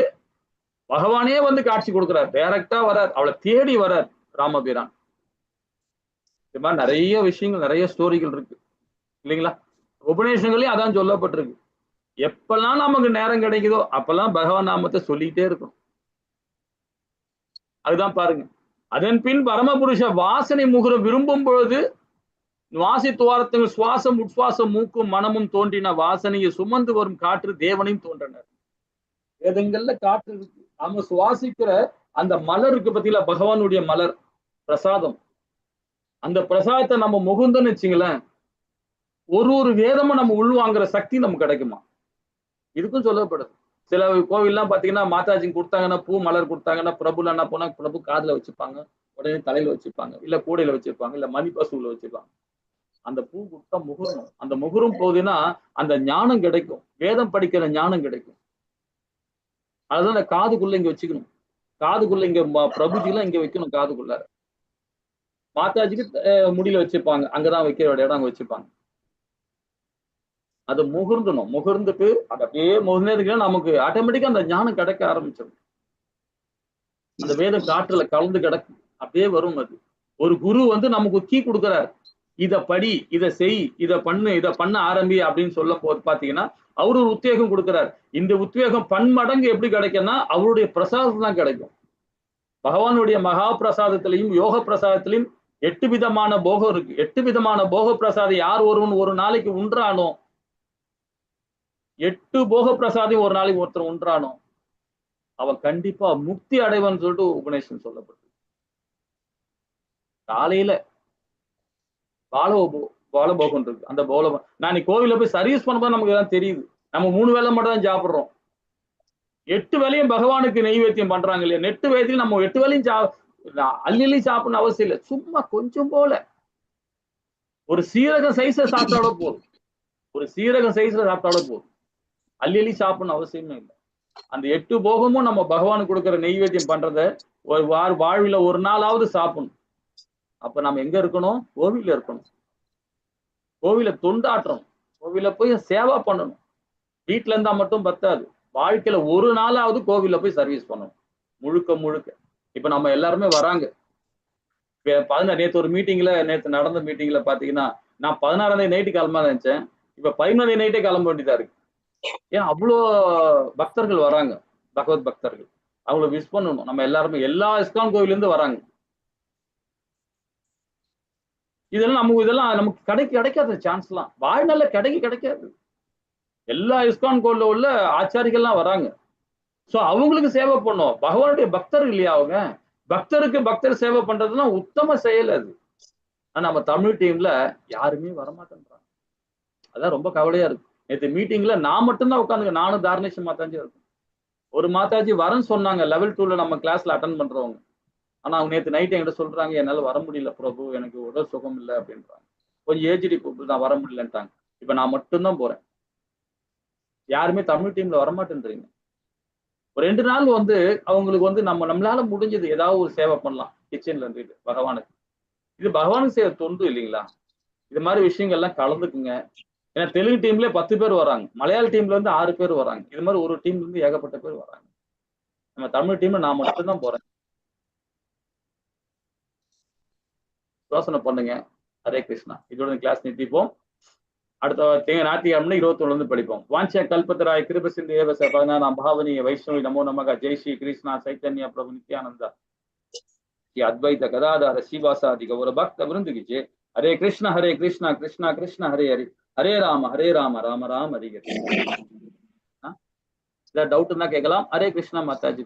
பகவானே வந்து காட்சி கொடுக்கிறார். டைரக்டா வர்றார், அவளை தேடி வர்றார் ராமபிரான். இது மாதிரி நிறைய விஷயங்கள், நிறைய ஸ்டோரிகள் இருக்கு இல்லைங்களா? உபநிஷங்களையும் அதான் சொல்லப்பட்டிருக்கு. எப்பெல்லாம் நமக்கு நேரம் கிடைக்குதோ அப்பெல்லாம் பகவான் நாமத்தை சொல்லிட்டே இருக்கும். அதுதான் பாருங்க. அதன் பின் பரமபுருஷ வாசனை முகுரம் விரும்பும் பொழுது வாசி துவாரத்தில் சுவாசம் உட்சுவாசம் மூக்கும் மனமும் தோன்றின வாசனையை சுமந்து வரும் காற்று தேவனையும் தோன்றனர். வேதங்கள்ல காற்று இருக்கு. நம்ம சுவாசிக்கிற அந்த மலர் இருக்கு பத்தியில, பகவானுடைய மலர் பிரசாதம். அந்த பிரசாதத்தை நம்ம முகுந்தன்னு வச்சுங்களேன், ஒரு வேதமும் நம்ம உள்வாங்குற சக்தி நமக்கு கிடைக்குமா? இதுக்கும் சொல்லப்படுது. சில கோவில்லாம் பாத்தீங்கன்னா மாதாஜி கொடுத்தாங்கன்னா பூ மலர் கொடுத்தாங்கன்னா பிரபுல என்ன போனா பிரபு காதுல வச்சுப்பாங்க, உடனே தலையில வச்சுப்பாங்க, இல்ல கூடையில வச்சுப்பாங்க, இல்ல மணி பசுல வச்சுப்பாங்க. அந்த பூ கொடுத்தா முகரும். அந்த முகரும் போகுதுன்னா அந்த ஞானம் கிடைக்கும், வேதம் படிக்கிற ஞானம் கிடைக்கும். அதுதான் அந்த காதுக்குள்ள இங்க வச்சுக்கணும். காதுக்குள்ள இங்க பிரபுஜிலாம் இங்க வைக்கணும். காதுக்குள்ள மாதாஜிக்கு முடியில வச்சுப்பாங்க, அங்கதான் வைக்கிற இடம் அங்க வச்சுப்பாங்க. அது முகர்ந்துணும். முகர்ந்துட்டு அது அப்படியே முகர்ந்ததுக்கு நமக்கு ஆட்டோமேட்டிக்கா அந்த ஞானம் கிடைக்க ஆரம்பிச்சிடும். அந்த வேத காற்றுல கலந்து கிடக்கும், அப்படியே வரும். அது ஒரு குரு வந்து நமக்கு கீ கொடுக்குறாரு, இதை படி, இதை செய், இதை பண்ண ஆரம்பி அப்படின்னு சொல்ல போது பாத்தீங்கன்னா அவரு ஒரு உத்வேகம் கொடுக்குறாரு. இந்த உத்வேகம் பன்மடங்கு எப்படி கிடைக்கும்னா அவருடைய பிரசாதம் தான் கிடைக்கும். பகவானுடைய மகா பிரசாதத்திலையும் யோக பிரசாதத்திலையும் 8 விதமான போகம் இருக்கு. 8 விதமான போக பிரசாதம் யார் ஒருவன் ஒரு நாளைக்கு உண்றானோ, 8 போக பிரசாதையும் ஒரு நாளைக்கு ஒருத்தர் உண்றானோ அவன் கண்டிப்பா முக்தி அடைவன் சொல்லிட்டு உபநேசம் சொல்லப்பட்டு. காலையில பாலபோகம் இருக்கு. அந்த நான் கோவில போய் சர்வீஸ் பண்ணும்போது நமக்கு எல்லாம் தெரியுது. நம்ம 3 வேளை மட்டும் தான் சாப்பிடுறோம். 8 வேளையும் பகவானுக்கு நெய்வேத்தியம் பண்றாங்க இல்லையா? 8 வேளையும் நம்ம 8 வேளையும் அள்ளி சாப்பிடணும் அவசியம் இல்லை. சும்மா கொஞ்சம் போல ஒரு சீரகம் சைஸ்ல சாப்பிட்டாலும் போதும். அள்ளி சாப்பிடணும் அவசியமே இல்லை. அந்த 8 போகமும் நம்ம பகவானுக்கு கொடுக்குற நெய்வேத்தியம் பண்றத ஒரு வாழ்வில ஒரு நாளாவது சாப்பிடணும். அப்ப நம்ம எங்க இருக்கணும்? கோவில இருக்கணும். கோவில தொண்டாற்றணும். கோவில போய் சேவா பண்ணணும். வீட்டுல இருந்தா மட்டும் பத்தாது. வாழ்க்கையில ஒரு நாளாவது கோவில போய் சர்வீஸ் பண்ணணும். முழுக்க இப்ப நம்ம எல்லாருமே வராங்க. நேற்று ஒரு மீட்டிங்ல, நேற்று நடந்த மீட்டிங்ல பாத்தீங்கன்னா நான் 16ஆம் தேதி நைட்டு கிளம்ப நினைச்சேன். இப்ப 11ஆம் தேதி நைட்டே கிளம்ப வேண்டியதா இருக்கு. ஏன் அவ்வளோ பக்தர்கள் வராங்க, பகவத் பக்தர்கள். அவங்கள விஷ் பண்ணணும். நம்ம எல்லாருமே எல்லா இஸ்கான் கோவில இருந்து வராங்க. இதெல்லாம் நமக்கு கிடைக்காத சான்ஸ்லாம் வாழ்நாள்ல கிடைக்காது. எல்லா இஸ்கான் கோவில்ல உள்ள ஆச்சாரிகள்லாம் வராங்க. சோ அவங்களுக்கு சேவை பண்ணும். பகவானுடைய பக்தர்கள் இல்லையா அவங்க? பக்தருக்கு பக்தர் சேவை பண்றதுன்னா உத்தம செயல் அது. ஆனா நம்ம தமிழ் டீம்ல யாருமே வரமாட்டேன்றாங்க. அதான் ரொம்ப கவலையா இருக்கு. நேற்று மீட்டிங்ல நான் மட்டும்தான் உட்காந்துங்க, நானும் தாரணேஷ் மாதாஜி இருக்கும். ஒரு மாதாஜி வரேன்னு சொன்னாங்க, லெவல் 2ல நம்ம கிளாஸ்ல அட்டன் பண்றவங்க. ஆனா அவங்க நேற்று நைட் என்கிட்ட சொல்றாங்க, என்னால வர முடியல பிரபு, எனக்கு உடல் சுகம் இல்லை அப்படின்றாங்க. கொஞ்சம் ஏஜ்டி பீப்புள் தான், வர முடியலன்ட்டாங்க. இப்ப நான் மட்டும்தான் போறேன். யாருமே தமிழ் டீம்ல வரமாட்டேன்றீங்க. ஒரு 2 நாள் அவங்களுக்கு நம்மளால முடிஞ்சது ஏதாவது ஒரு சேவை பண்ணலாம் கிச்சன்ல இருந்துட்டு பகவானுக்கு. இது பகவானுக்கு செய்ய தொண்டு இல்லைங்களா? இது மாதிரி விஷயங்கள்லாம் கலந்துக்குங்க. ஏன்னா தெலுங்கு டீம்ல 10 பேர் வராங்க, மலையாள டீம்ல இருந்து 6 பேர் வராங்க. இது மாதிரி ஒரு டீம்ல இருந்து ஏகப்பட்ட பேர் வராங்க. நம்ம தமிழ் டீம்ல நான் மட்டும்தான் போறேன். யோசனை பண்ணுங்க. ஹரே கிருஷ்ணா. இதோட கிளாஸ் நிறுத்திப்போம். அடுத்த ஞாயிற்றுக்கிழமை 21 இருந்து படிப்போம். வாஞ்ச கல்பத்தராய் கிருப சிந்து ஏவச 16 பாவனிய வைஷ்ணவி நமோ நமக ஜெய் ஸ்ரீ கிருஷ்ணா சைத்தன்யா பிரபு நித்யானந்தா ஸ்ரீ அத்வைத கதாதார ஸ்ரீவாசாதி கௌர பக்த விருந்துகிச்சு. ஹரே கிருஷ்ணா கிருஷ்ணா கிருஷ்ணா ஹரே ஹரி, ஹரே ராம ராம ராம ஹரி ஹரி. டவுட் இருந்தா கேட்கலாம். ஹரே கிருஷ்ணா மாதாஜி.